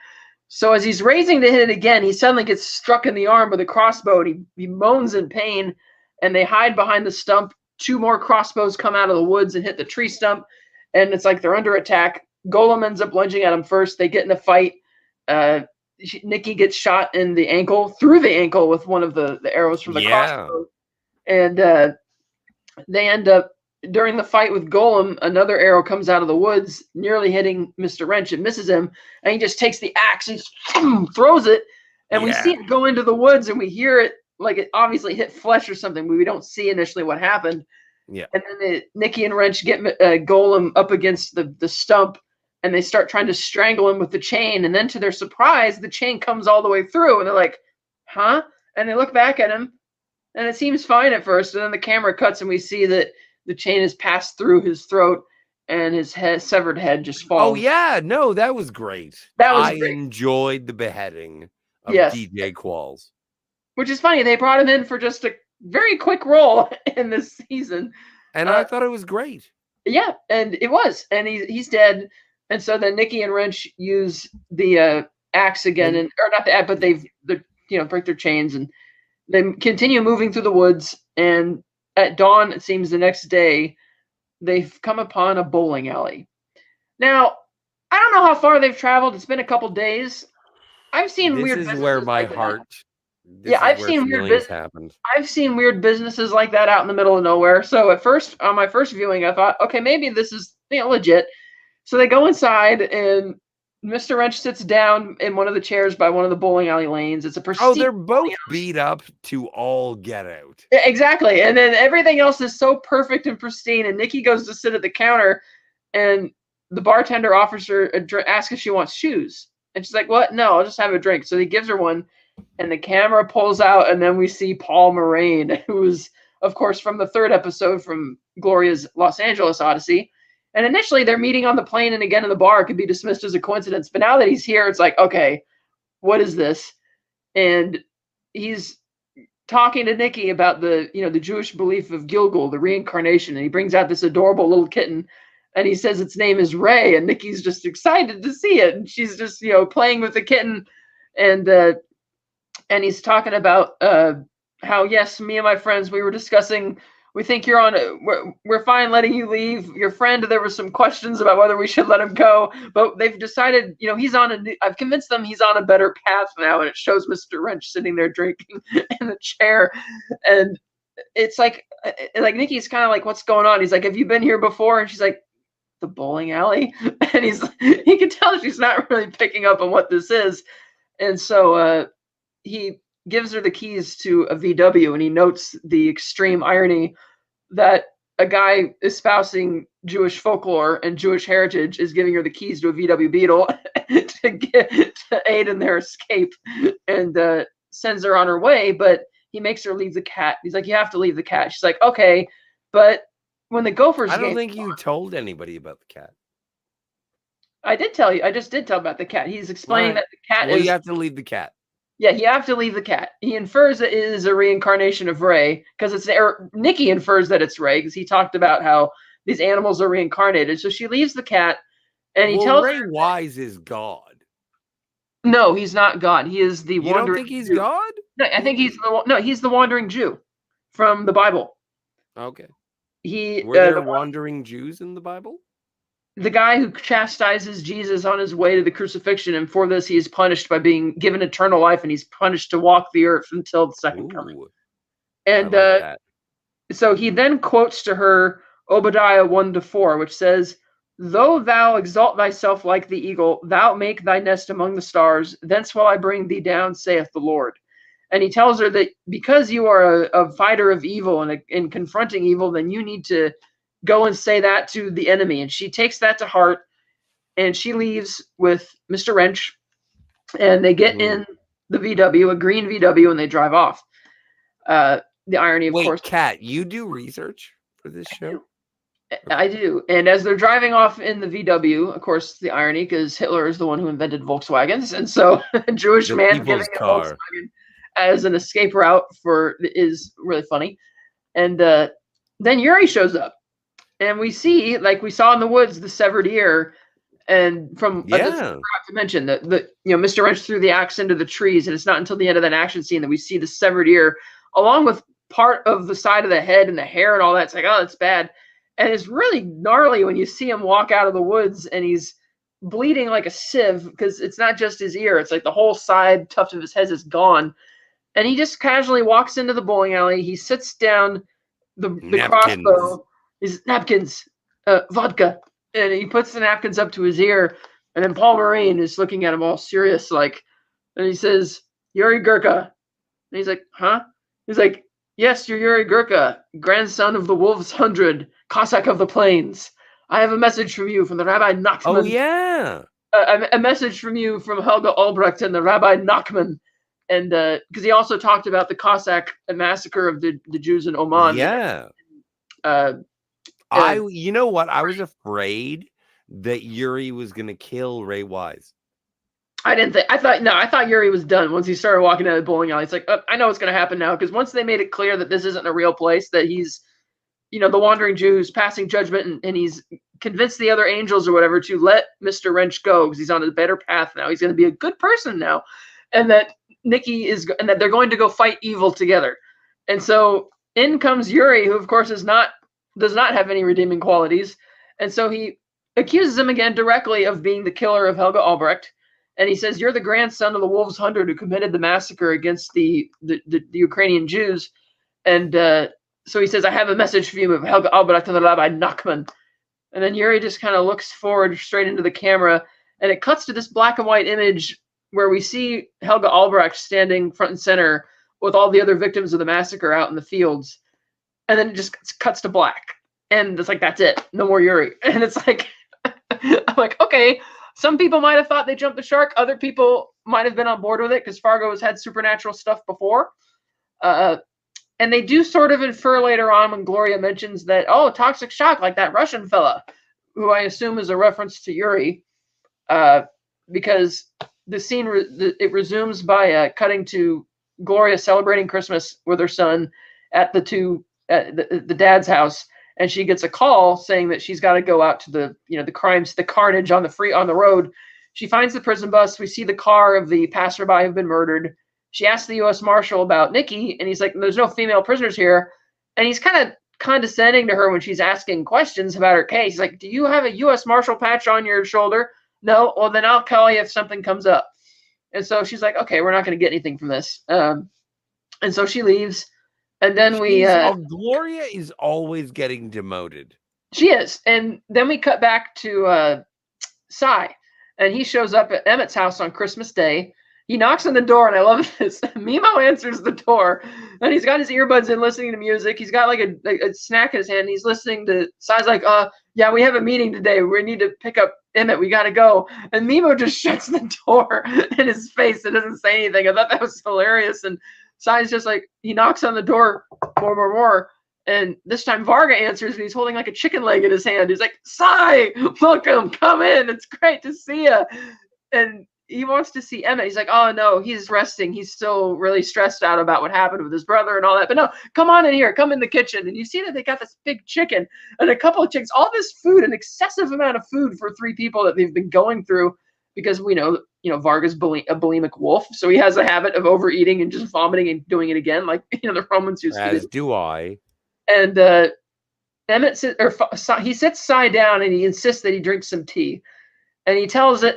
B: So as he's raising to hit it again, he suddenly gets struck in the arm with a crossbow, and he moans in pain, and they hide behind the stump. 2 more crossbows come out of the woods and hit the tree stump, and it's like they're under attack. Golem ends up lunging at him first. They get in a fight. Nikki gets shot in the ankle, through the ankle, with one of the arrows from the crossbow. And they end up, during the fight with Golem, another arrow comes out of the woods, nearly hitting Mr. Wrench. and misses him, and he just takes the axe and throws it, and we see it go into the woods, and we hear it like it obviously hit flesh or something, but we don't see initially what happened.
A: Yeah.
B: And then Nikki and Wrench get Golem up against the stump, and they start trying to strangle him with the chain. And then, to their surprise, the chain comes all the way through, and they're like, huh? And they look back at him, and it seems fine at first. And then the camera cuts, and we see that the chain has passed through his throat, and his severed head just falls.
A: Oh, yeah. No, that was great. I enjoyed the beheading of DJ Qualls.
B: Which is funny. They brought him in for just a very quick role in this season.
A: And I thought it was great.
B: Yeah, and it was. And he's dead. And so then Nikki and Wrench use the axe again, or not the axe, but they break their chains, and they continue moving through the woods. And at dawn, it seems the next day, they've come upon a bowling alley. Now, I don't know how far they've traveled. It's been a couple days. I've seen weird businesses
A: where my heart.
B: I've seen weird businesses like that out in the middle of nowhere. So at first, on my first viewing, I thought, okay, maybe this is legit. So they go inside, and Mr. Wrench sits down in one of the chairs by one of the bowling alley lanes. It's a pristine.
A: Oh, they're both beat up to all get out.
B: Exactly. And then everything else is so perfect and pristine. And Nikki goes to sit at the counter, and the bartender offers her asks if she wants shoes. And she's like, what? No, I'll just have a drink. So he gives her one, and the camera pulls out, and then we see Paul Moraine, who is, of course, from the 3rd episode from Gloria's Los Angeles Odyssey. And initially, they're meeting on the plane and again in the bar. It could be dismissed as a coincidence. But now that he's here, it's like, okay, what is this? And he's talking to Nikki about the Jewish belief of Gilgul, the reincarnation. And he brings out this adorable little kitten, and he says its name is Ray. And Nikki's just excited to see it. And she's just, playing with the kitten. And he's talking about how, yes, me and my friends, we were discussing, we think you're on, we're fine letting you leave. Your friend, there were some questions about whether we should let him go, but they've decided, he's I've convinced them he's on a better path now. And it shows Mr. Wrench sitting there drinking in a chair. And it's like Nikki's kind of like, what's going on? He's like, have you been here before? And she's like, the bowling alley. And he can tell she's not really picking up on what this is. And so he gives her the keys to a VW, and he notes the extreme irony that a guy espousing Jewish folklore and Jewish heritage is giving her the keys to a VW Beetle to aid in their escape, and sends her on her way. But he makes her leave the cat. He's like, you have to leave the cat. She's like, okay. But when the Gophers,
A: I don't think you told anybody about the cat.
B: I did tell you. I just did tell about the cat. He's explaining that the cat is.
A: You have to leave the cat.
B: Yeah, you have to leave the cat. He infers it is a reincarnation of Ray, because Nikki infers that it's Ray, because he talked about how these animals are reincarnated. So she leaves the cat, and he tells
A: Ray Wise is God.
B: No, he's not God. He is the
A: wandering. You don't think he's
B: Jew.
A: God?
B: No, I think he's the wandering Jew from the Bible.
A: Okay. Were there wandering Jews in the Bible?
B: The guy who chastises Jesus on his way to the crucifixion, and for this he is punished by being given eternal life, and he's punished to walk the earth until the second coming. And so he then quotes to her Obadiah 1-4, which says, though thou exalt thyself like the eagle, thou make thy nest among the stars. Thence will I bring thee down, saith the Lord. And he tells her that because you are a fighter of evil and in confronting evil, then you need to go and say that to the enemy. And she takes that to heart, and she leaves with Mr. Wrench, and they get in the VW, a green VW, and they drive off. The irony, of course.
A: Kat, you do research for this show?
B: I do. And as they're driving off in the VW, of course, the irony, because Hitler is the one who invented Volkswagens, and so a Jewish man giving a Volkswagen as an escape route is really funny. And then Yuri shows up, and we see, like we saw in the woods, the severed ear. And from I forgot to mention that Mr. Wrench threw the axe into the trees, and it's not until the end of that action scene that we see the severed ear, along with part of the side of the head and the hair and all that. It's like, oh, that's bad. And it's really gnarly when you see him walk out of the woods and he's bleeding like a sieve, because it's not just his ear. It's like the whole side tuft of his head is gone. And he just casually walks into the bowling alley. He sits down the crossbow, his napkins, vodka. And he puts the napkins up to his ear. And then Paul Marine is looking at him all serious, like, and he says, Yuri Gurka. And he's like, huh? He's like, yes, you're Yuri Gurka, grandson of the Wolves 100, Cossack of the Plains. I have a message from you, from the Rabbi Nachman.
A: Oh, yeah.
B: A message from you from Helga Albrecht and the Rabbi Nachman. And because he also talked about the Cossack massacre of the Jews in Oman.
A: Yeah. You know what? I was afraid that Yuri was going to kill Ray Wise.
B: I thought Yuri was done once he started walking out of the bowling alley. It's like, I know what's going to happen now, because once they made it clear that this isn't a real place, that he's, the wandering Jew who's passing judgment, and he's convinced the other angels or whatever to let Mr. Wrench go because he's on a better path now. He's going to be a good person now, and that and that they're going to go fight evil together. And so in comes Yuri, who of course does not have any redeeming qualities, and so he accuses him again directly of being the killer of Helga Albrecht. And he says, you're the grandson of the Wolves 100 who committed the massacre against the Ukrainian Jews. And so he says, I have a message for you of Helga Albrecht and the Rabbi Nachman. And then Yuri just kind of looks forward straight into the camera, and it cuts to this black and white image where we see Helga Albrecht standing front and center with all the other victims of the massacre out in the fields. And then it just cuts to black. And it's like, that's it. No more Yuri. And it's like, I'm like, okay. Some people might have thought they jumped the shark. Other people might have been on board with it because Fargo has had supernatural stuff before. And they do sort of infer later on when Gloria mentions that, oh, toxic shock, like that Russian fella, who I assume is a reference to Yuri, because the scene, it resumes by cutting to Gloria celebrating Christmas with her son at the dad's house. And she gets a call saying that she's got to go out to the carnage on the road. She finds the prison bus. We see the car of the passerby who've been murdered. She asks the U.S. Marshal about Nikki, and he's like, there's no female prisoners here. And he's kind of condescending to her when she's asking questions about her case. He's like, do you have a U.S. Marshal patch on your shoulder? No? Well, then I'll call you if something comes up. And so she's like, okay, we're not going to get anything from this. And so she leaves. And then
A: Gloria is always getting demoted.
B: She is. And then we cut back to Cy, and he shows up at Emmett's house on Christmas Day. He knocks on the door, and I love this. Mimo answers the door, and he's got his earbuds in listening to music. He's got like a snack in his hand. And he's listening to Cy's like, yeah, we have a meeting today. We need to pick up Emmett. We got to go. And Mimo just shuts the door in his face and doesn't say anything. I thought that was hilarious. And Cy's just like, he knocks on the door more. And this time Varga answers, and he's holding like a chicken leg in his hand. He's like, Cy, welcome, come in. It's great to see you. And he wants to see Emmett. He's like, oh, no, he's resting. He's still really stressed out about what happened with his brother and all that. But no, come on in here. Come in the kitchen. And you see that they got this big chicken and a couple of chickens, all this food, an excessive amount of food for 3 people that they've been going through, because we know Varga's a bulimic wolf. So he has a habit of overeating and just vomiting and doing it again, like the Romans used to do.
A: As do I. And
B: Emmett he sits Cy down, and he insists that he drinks some tea. And he tells him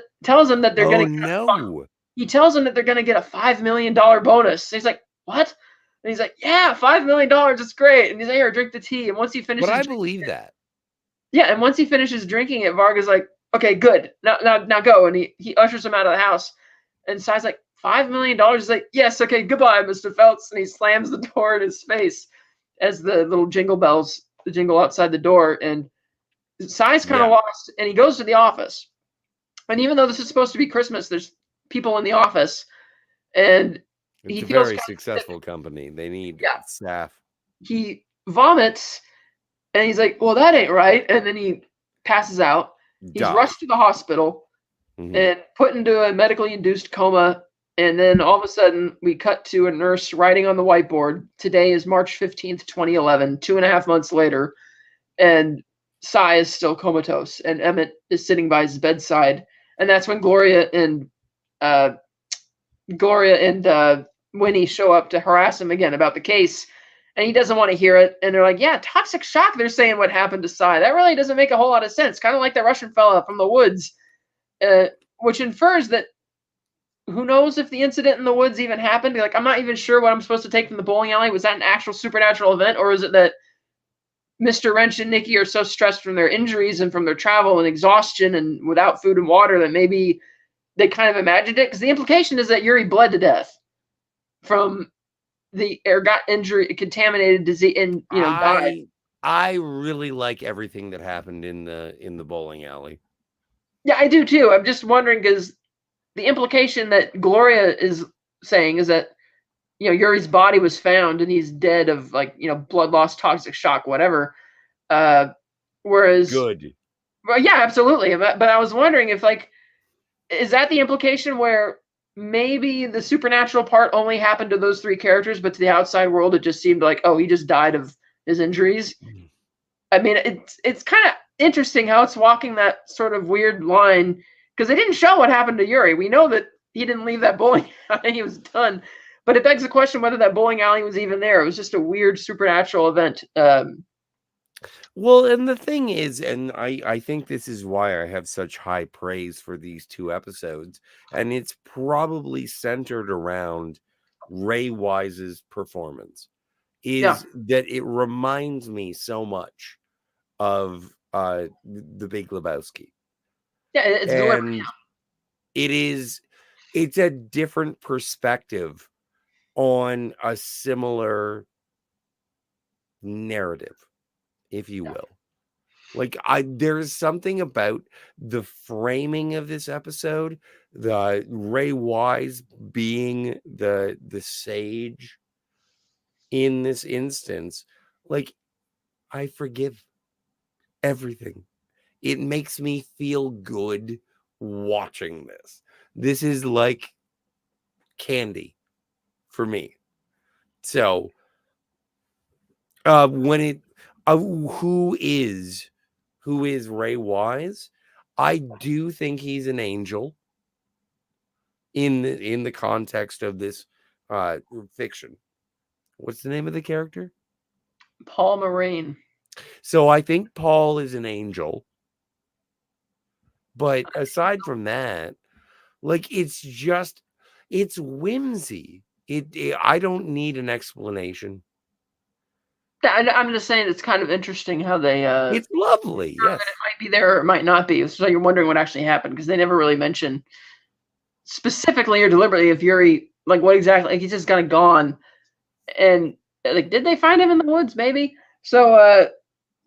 B: that they're going to He tells him that they're going to get a $5 million bonus. And he's like, what? And he's like, yeah, $5 million. It's great. And he's like, here, drink the tea. And once he finishes,
A: but I believe that.
B: Yeah, and once he finishes drinking it, Varga's like, okay, good. Now go. And he ushers him out of the house. And Sai's like, $5 million? He's like, yes, okay, goodbye, Mr. Phelps. And he slams the door in his face as the little jingle bells jingle outside the door. And Sai's kind of lost, and he goes to the office. And even though this is supposed to be Christmas, there's people in the office. And
A: it's a
B: feels
A: very successful company. They need staff.
B: He vomits, and he's like, well, that ain't right. And then he passes out. He's rushed to the hospital and put into a medically induced coma. And then all of a sudden, we cut to a nurse writing on the whiteboard. Today is March 15th, 2011, 2.5 months later. And Sai is still comatose. And Emmett is sitting by his bedside. And that's when Gloria and Winnie show up to harass him again about the case. And he doesn't want to hear it. And they're like, yeah, toxic shock, they're saying what happened to Sai. That really doesn't make a whole lot of sense. Kind of like the Russian fella from the woods, which infers that who knows if the incident in the woods even happened. Like, I'm not even sure what I'm supposed to take from the bowling alley. Was that an actual supernatural event? Or is it that Mr. Wrench and Nikki are so stressed from their injuries and from their travel and exhaustion and without food and water that maybe they kind of imagined it? Because the implication is that Yuri bled to death from got injury, contaminated disease, and died.
A: I really like everything that happened in the bowling alley.
B: Yeah, I do too. I'm just wondering because the implication that Gloria is saying is that Yuri's body was found and he's dead of blood loss, toxic shock, whatever. Whereas
A: good.
B: Well, yeah, absolutely. But I was wondering if is that the implication where maybe the supernatural part only happened to those three characters, but to the outside world, it just seemed like, oh, he just died of his injuries. I mean, it's kind of interesting how it's walking that sort of weird line because they didn't show what happened to Yuri. We know that he didn't leave that bowling alley. He was done. But it begs the question whether that bowling alley was even there. It was just a weird supernatural event.
A: Well, and the thing is, and I think this is why I have such high praise for these two episodes, and it's probably centered around Ray Wise's performance, is that it reminds me so much of The Big Lebowski.
B: Yeah, it's deliberate.
A: It's a different perspective on a similar narrative, if you will. Like there's something about the framing of this episode, the Ray Wise being the sage in this instance. Like, I forgive everything. It makes me feel good watching this. This is like candy for me. So when it who is Ray Wise? I do think he's an angel in the context of this fiction. What's the name of the character?
B: Paul Moraine.
A: So I think Paul is an angel. But aside from that, like it's whimsy. I don't need an explanation.
B: I'm just saying it's kind of interesting how they
A: it's lovely. Yes.
B: It might be there or it might not be. So you're wondering what actually happened because they never really mention specifically or deliberately if Yuri, like what exactly, like he's just kind of gone. And like, did they find him in the woods? Maybe. So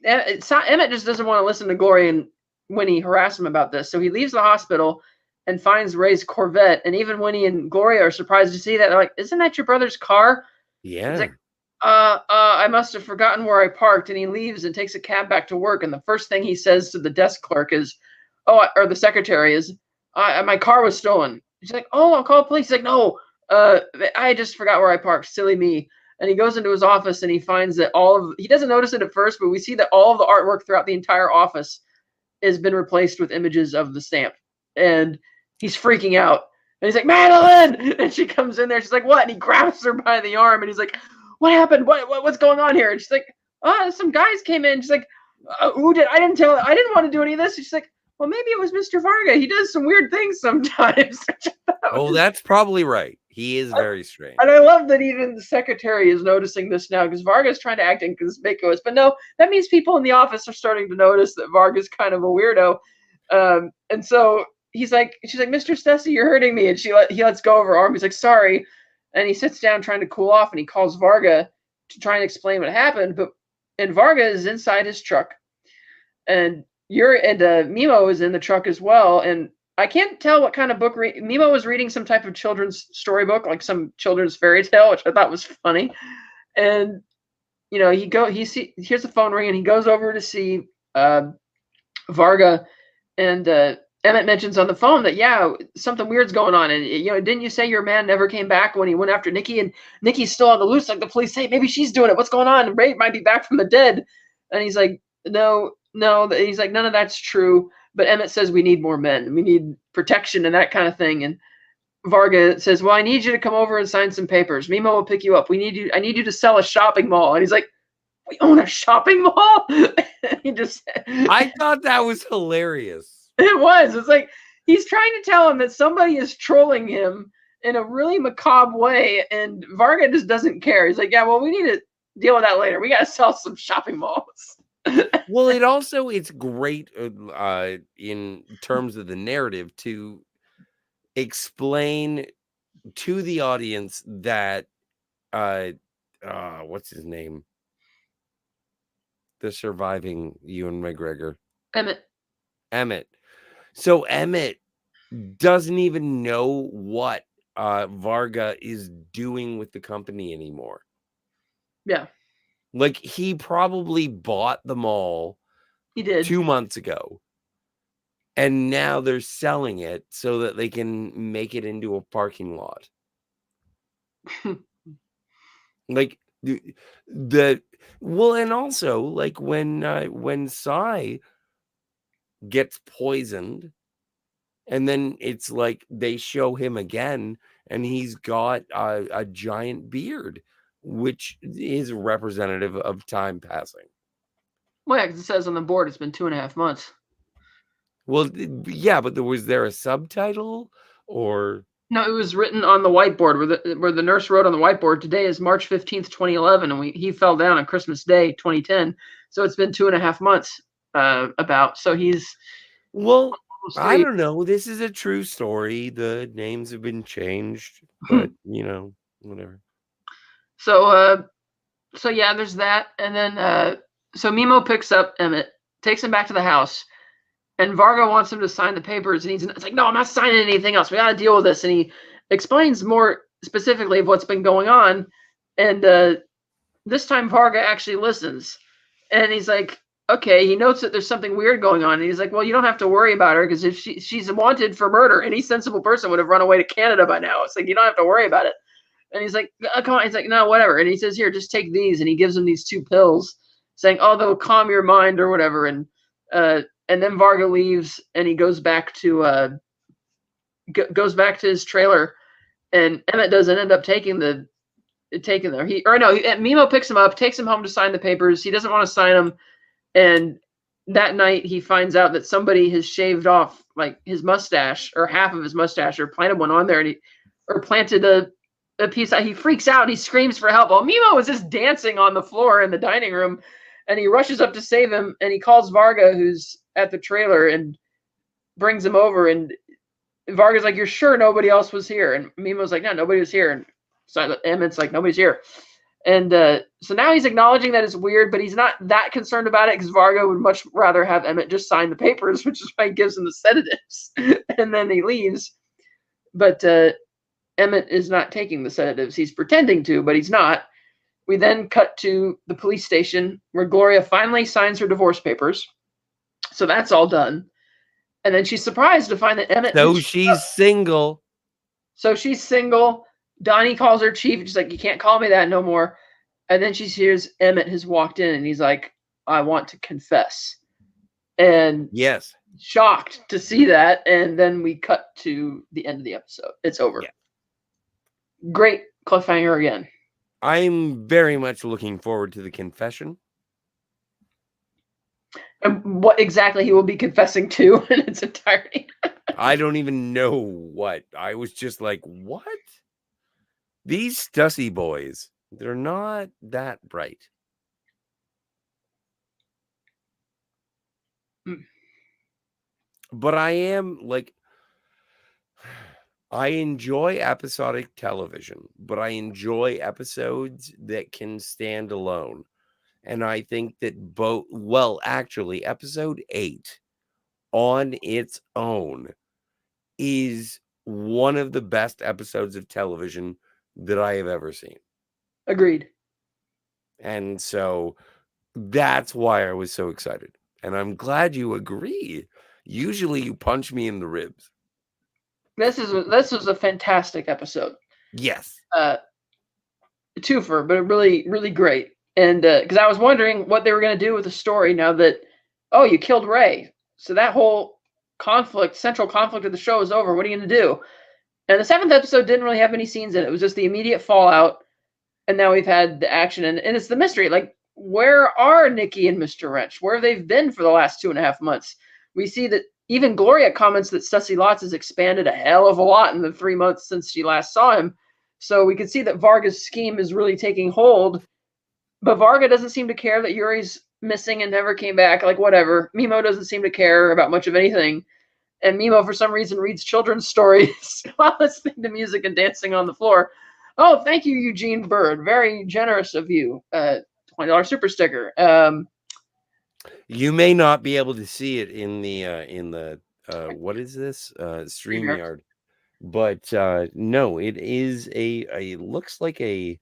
B: Emmett just doesn't want to listen to Gloria and Winnie harass him about this. So he leaves the hospital and finds Ray's Corvette. And even Winnie and Gloria are surprised to see that. They're like, isn't that your brother's car?
A: Yeah.
B: He's like, I must have forgotten where I parked. And he leaves and takes a cab back to work. And the first thing he says to the desk clerk is, or the secretary is, my car was stolen. She's like, oh, I'll call the police. He's like, no, I just forgot where I parked. Silly me. And he goes into his office and he finds that he doesn't notice it at first, but we see that all of the artwork throughout the entire office has been replaced with images of the stamp. And he's freaking out. And he's like, Madeline! And she comes in there. She's like, what? And he grabs her by the arm and he's like, what happened? What's going on here? And she's like, some guys came in. She's like, who did? I didn't want to do any of this. And she's like, well, maybe it was Mr. Fargo. He does some weird things sometimes.
A: Oh, that's probably right. He is very strange.
B: And I love that even the secretary is noticing this now because Varga's trying to act inconspicuous. But no, that means people in the office are starting to notice that Varga's kind of a weirdo. And so she's like, Mr. Stessy, you're hurting me. And he lets go of her arm. He's like, sorry. And he sits down trying to cool off, and he calls Varga to try and explain what happened. And Varga is inside his truck. And Mimo is in the truck as well. And I can't tell what kind of book. Mimo was reading some type of children's storybook, like some children's fairy tale, which I thought was funny. And he hears the phone ring, and he goes over to see Varga, and Emmett mentions on the phone that something weird's going on, and didn't you say your man never came back when he went after Nikki, and Nikki's still on the loose? Like the police say, maybe she's doing it. What's going on? Ray might be back from the dead. And he's like, no. He's like, none of that's true. But Emmett says we need more men. We need protection and that kind of thing. And Varga says, well, I need you to come over and sign some papers. Mimo will pick you up. I need you to sell a shopping mall. And he's like, we own a shopping mall?
A: I thought that was hilarious.
B: It was. It's like he's trying to tell him that somebody is trolling him in a really macabre way. And Varga just doesn't care. He's like, yeah, well, we need to deal with that later. We got to sell some shopping malls.
A: Well, it's great in terms of the narrative to explain to the audience that what's his name, the surviving Ewan McGregor, Emmett. So Emmett doesn't even know what Varga is doing with the company anymore.
B: Yeah.
A: Like, he probably bought the mall.
B: He did
A: 2 months ago. And now they're selling it so that they can make it into a parking lot. Like and also like when Sai gets poisoned, and then it's like they show him again, and he's got a giant beard, which is representative of time passing.
B: Well, because it says on the board it's been 2.5 months.
A: Well, yeah, but was there a subtitle or?
B: No, it was written on the whiteboard where the nurse wrote on the whiteboard, today is March 15th, 2011, and he fell down on Christmas Day, 2010. So it's been 2.5 months So he's...
A: Well, I don't know. This is a true story. The names have been changed, but whatever.
B: So yeah, there's that. And then so Mimo picks up Emmett, takes him back to the house, and Varga wants him to sign the papers, and it's like, no, I'm not signing anything else. We got to deal with this. And he explains more specifically of what's been going on. And this time Varga actually listens, and he's like, okay, he notes that there's something weird going on. And he's like, well, you don't have to worry about her, because if she's wanted for murder, any sensible person would have run away to Canada by now. It's like, you don't have to worry about it. And he's like, come on. He's like, no, whatever. And he says, here, just take these. And he gives him these 2 pills, saying, oh, they'll calm your mind or whatever. And then Varga leaves, and he goes back to his trailer. And Emmett doesn't end up taking them. Mimo picks him up, takes him home to sign the papers. He doesn't want to sign them. And that night he finds out that somebody has shaved off like his mustache, or half of his mustache, or planted one on there, or planted a piece out. He freaks out and he screams for help. Well, Mimo is just dancing on the floor in the dining room, and he rushes up to save him, and he calls Varga, who's at the trailer, and brings him over. And Varga's like, you're sure nobody else was here? And Mimo's like, no, nobody was here. And so Emmett's like, nobody's here. And so now he's acknowledging that it's weird, but he's not that concerned about it, because Varga would much rather have Emmett just sign the papers, which is why he gives him the sedatives. And then he leaves. But Emmett is not taking the sedatives. He's pretending to, but he's not. We then cut to the police station, where Gloria finally signs her divorce papers. So that's all done. And then she's surprised to find that Emmett...
A: So she's single.
B: Donnie calls her chief. She's like, you can't call me that no more. And then she hears Emmett has walked in, and he's like, I want to confess. And
A: yes,
B: shocked to see that. And then we cut to the end of the episode. It's over. Yeah. Great cliffhanger again.
A: I'm very much looking forward to the confession.
B: And what exactly he will be confessing to in its entirety.
A: I don't even know what. I was just like, what? These Stussy boys, they're not that bright.
B: Mm.
A: But I am like, I enjoy episodic television, but I enjoy episodes that can stand alone. And I think that actually, episode 8 on its own is one of the best episodes of television that I have ever seen.
B: Agreed.
A: And so that's why I was so excited. And I'm glad you agree. Usually you punch me in the ribs.
B: This was a fantastic episode.
A: Yes.
B: Twofer, but really, really great. And because I was wondering what they were going to do with the story now that, oh, you killed Ray. So that whole central conflict of the show is over. What are you going to do? And the 7th episode didn't really have any scenes in it. It was just the immediate fallout. And now we've had the action. And it's the mystery. Like, where are Nikki and Mr. Wrench? Where have they been for the last 2.5 months? We see that even Gloria comments that Stussy Lots has expanded a hell of a lot in the 3 months since she last saw him. So we can see that Varga's scheme is really taking hold. But Varga doesn't seem to care that Yuri's missing and never came back. Like, whatever. Mimo doesn't seem to care about much of anything. And Mimo, for some reason, reads children's stories while listening to music and dancing on the floor. Oh, thank you, Eugene Bird. Very generous of you. $20 super sticker.
A: You may not be able to see it in the what is this? StreamYard. But no, it is a looks like a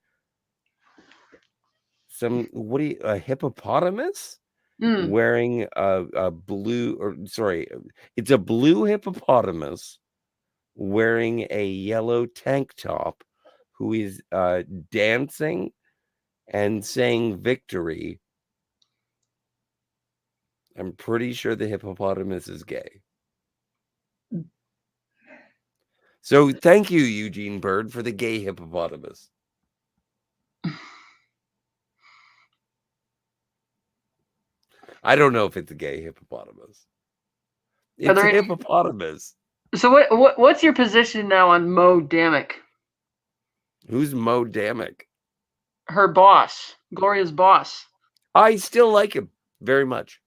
A: hippopotamus wearing a blue, or sorry, it's a blue hippopotamus wearing a yellow tank top who is dancing and saying victory. I'm pretty sure the hippopotamus is gay. So thank you, Eugene Bird, for the gay hippopotamus. I don't know if it's a gay hippopotamus. It's a hippopotamus.
B: So what's your position now on Mo Damick?
A: Who's Mo Damick?
B: Her boss, Gloria's boss.
A: I still like him very much.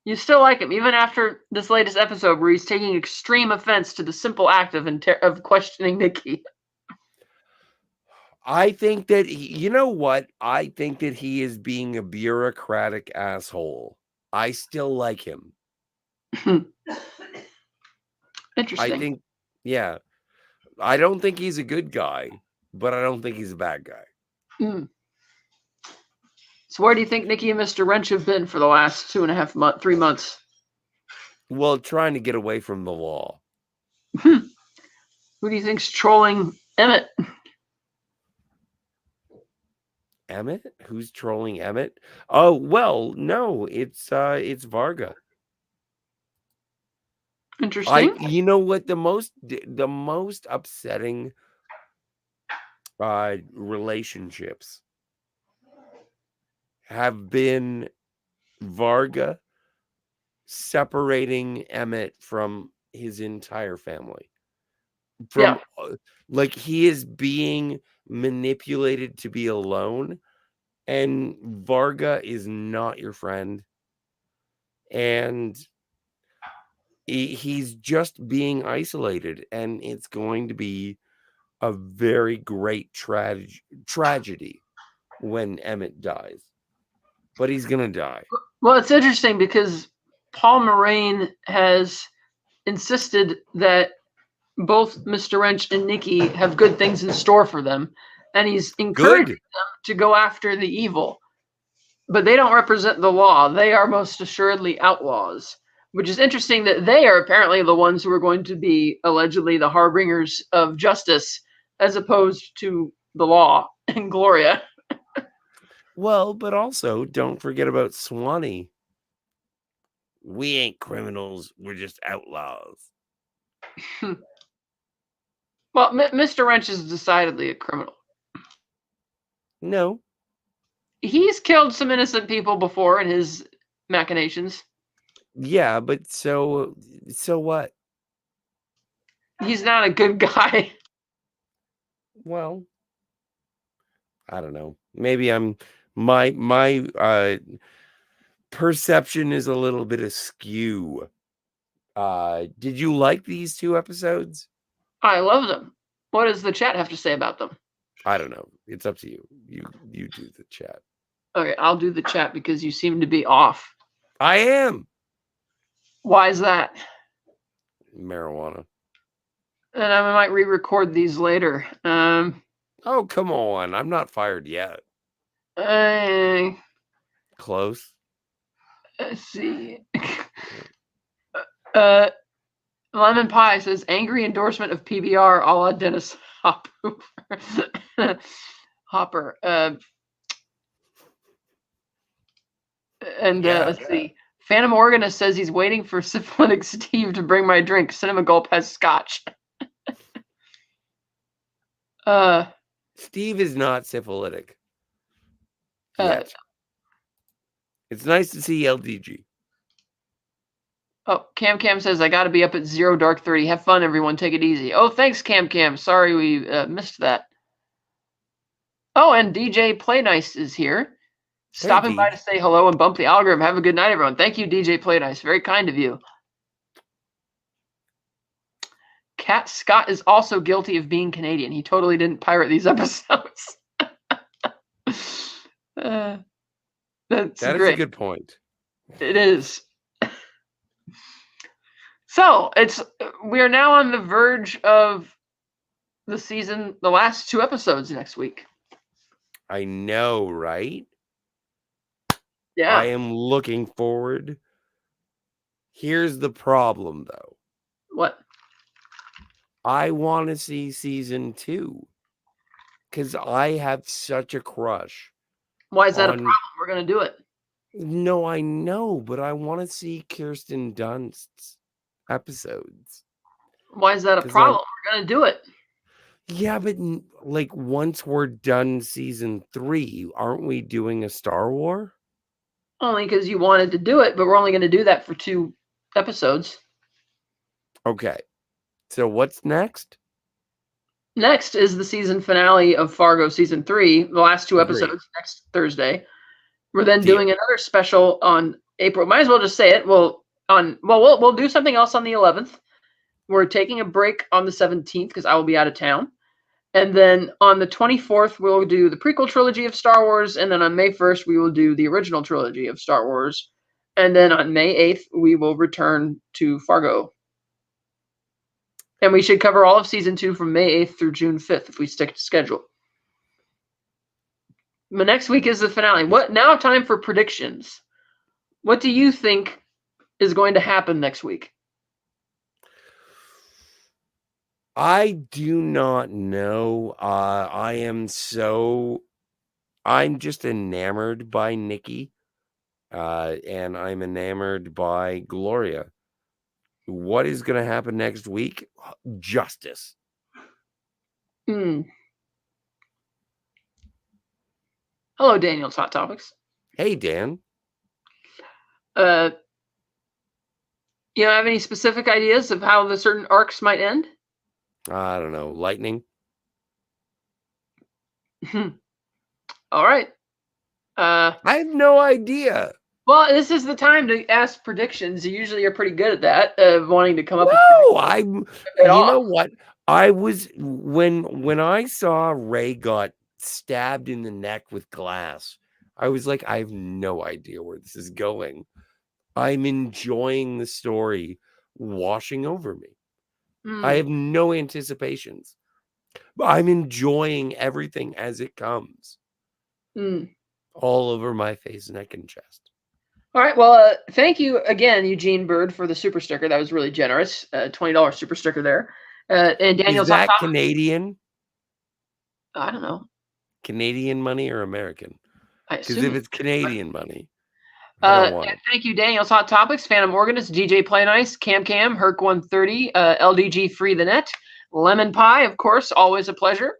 B: You still like him, even after this latest episode where he's taking extreme offense to the simple act of questioning Nikki.
A: I think that, you know what? I think that he is being a bureaucratic asshole. I still like him.
B: Interesting.
A: I think, yeah. I don't think he's a good guy, but I don't think he's a bad guy.
B: So where do you think Nikki and Mr. Wrench have been for the last 3 months?
A: Well, trying to get away from the law.
B: Who do you think's trolling Emmett?
A: Emmett? Who's trolling Emmett? Oh, well, no, it's Varga.
B: Interesting.
A: You know what, the most upsetting relationships have been Varga separating Emmett from his entire family. Like, he is being manipulated to be alone, and Varga is not your friend, and he's just being isolated, and it's going to be a very great tragedy when Emmett dies. But he's gonna die.
B: Well, it's interesting because Paul Moraine has insisted that both Mr. Wrench and Nikki have good things in store for them, and he's encouraging them to go after the evil. But they don't represent the law. They are most assuredly outlaws, which is interesting that they are apparently the ones who are going to be allegedly the harbingers of justice, as opposed to the law and Gloria.
A: Well, but also don't forget about Swanee. We ain't criminals. We're just outlaws.
B: Well, Mr. Wrench is decidedly a criminal.
A: No.
B: He's killed some innocent people before in his machinations.
A: Yeah, but so what?
B: He's not a good guy.
A: Well, I don't know. Maybe my perception is a little bit askew. Did you like these 2 episodes?
B: I love them. What does the chat have to say about them?
A: I don't know. It's up to you. You do the chat.
B: Okay, I'll do the chat because you seem to be off.
A: I am.
B: Why is that?
A: Marijuana.
B: And I might re-record these later.
A: Oh, come on. I'm not fired yet. Close.
B: Let's see. Lemon Pie says angry endorsement of PBR a la Dennis Hopper. Let's see. Phantom Organist says he's waiting for syphilitic Steve to bring my drink. Cinema Gulp has scotch.
A: Steve is not syphilitic yet. It's nice to see LDG.
B: Oh, Cam says, I got to be up at 0 dark 30. Have fun, everyone. Take it easy. Oh, thanks, Cam. Sorry we missed that. Oh, and DJ Play Nice is here. Stopping by to say hello and bump the algorithm. Have a good night, everyone. Thank you, DJ Play Nice. Very kind of you. Cat Scott is also guilty of being Canadian. He totally didn't pirate these episodes. That is a
A: good point.
B: It is. So we are now on the verge of the season, the last 2 episodes next week.
A: I know, right?
B: Yeah.
A: I am looking forward. Here's the problem, though.
B: What?
A: I want to see season 2 because I have such a crush.
B: Why is that a problem? We're going to do it.
A: No, I know, but I want to see Kirsten Dunst's episodes.
B: Why is that a problem? We're going to do it.
A: Yeah, but like once we're done season 3, aren't we doing a Star Wars?
B: Only because you wanted to do it, but we're only going to do that for 2 episodes.
A: Okay. So what's next?
B: Next is the season finale of Fargo season 3, the last 2 episodes next Thursday. We're then doing another special on April. Might as well just say it. We'll do something else on the 11th. We're taking a break on the 17th because I will be out of town. And then on the 24th, we'll do the prequel trilogy of Star Wars. And then on May 1st, we will do the original trilogy of Star Wars. And then on May 8th, we will return to Fargo. And we should cover all of season 2 from May 8th through June 5th if we stick to schedule. But next week is the finale. Now time for predictions. What do you think is going to happen next week?
A: I do not know. I'm just enamored by Nikki. And I'm enamored by Gloria. What is going to happen next week? Justice.
B: Hello, Daniel's Hot Topics.
A: Hey, Dan.
B: You have any specific ideas of how the certain arcs might end?
A: I don't know. Lightning?
B: All right.
A: I have no idea.
B: Well, this is the time to ask predictions. You usually are pretty good at that, wanting to come up with
A: predictions. You know what? I was, when I saw Ray got stabbed in the neck with glass, I was like, I have no idea where this is going. I'm enjoying the story washing over me. I have no anticipations. But I'm enjoying everything as it comes. All over my face, neck, and chest.
B: All right. Well, thank you again, Eugene Bird, for the super sticker. That was really generous. $20 super sticker there. And Daniel's
A: Is that Canadian?
B: I don't know.
A: Canadian money or American? Because if it's Canadian money,
B: thank you, Daniel's Hot Topics, Phantom Organist, DJ Play Nice, Cam, Herc 130, LDG Free the Net, Lemon Pie, of course, always a pleasure,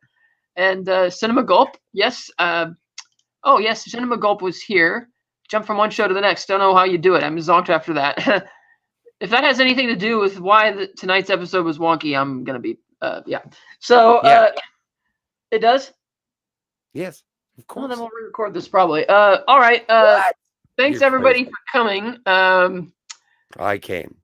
B: and Cinema Gulp. Yes. Yes, Cinema Gulp was here. Jump from one show to the next. Don't know how you do it. I'm zonked after that. If that has anything to do with why tonight's episode was wonky, I'm gonna be So it does.
A: Yes. Of
B: Well, then
A: course.
B: we'll re-record this probably. All right.
A: What?
B: Thanks
A: You're
B: everybody
A: crazy.
B: for coming.
A: I came.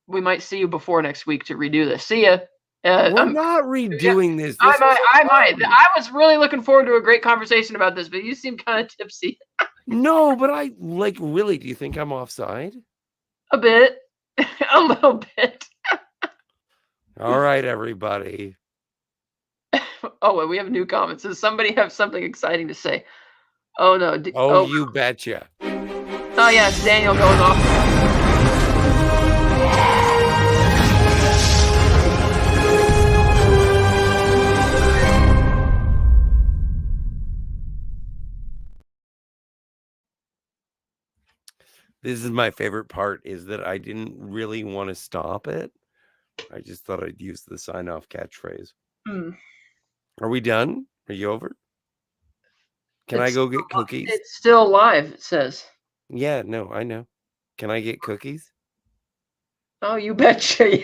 B: We might see you before next week to redo this. See ya.
A: We're not redoing this. This was
B: I might.
A: fun.
B: I was really looking forward to a great conversation about this, but you seem kind of tipsy.
A: No, but I like really. Do you think I'm offside?
B: A bit. A little bit.
A: All right, everybody.
B: Oh, wait, we have new comments. Does somebody have something exciting to say? Oh no.
A: Oh, you betcha.
B: Oh yeah, it's Daniel going off.
A: This is my favorite part, is that I didn't really want to stop it. I just thought I'd use the sign-off catchphrase. Are we done? Are you over? Can I go get cookies?
B: It's still live, it says.
A: Yeah, no, I know. Can I get cookies?
B: Oh, you betcha.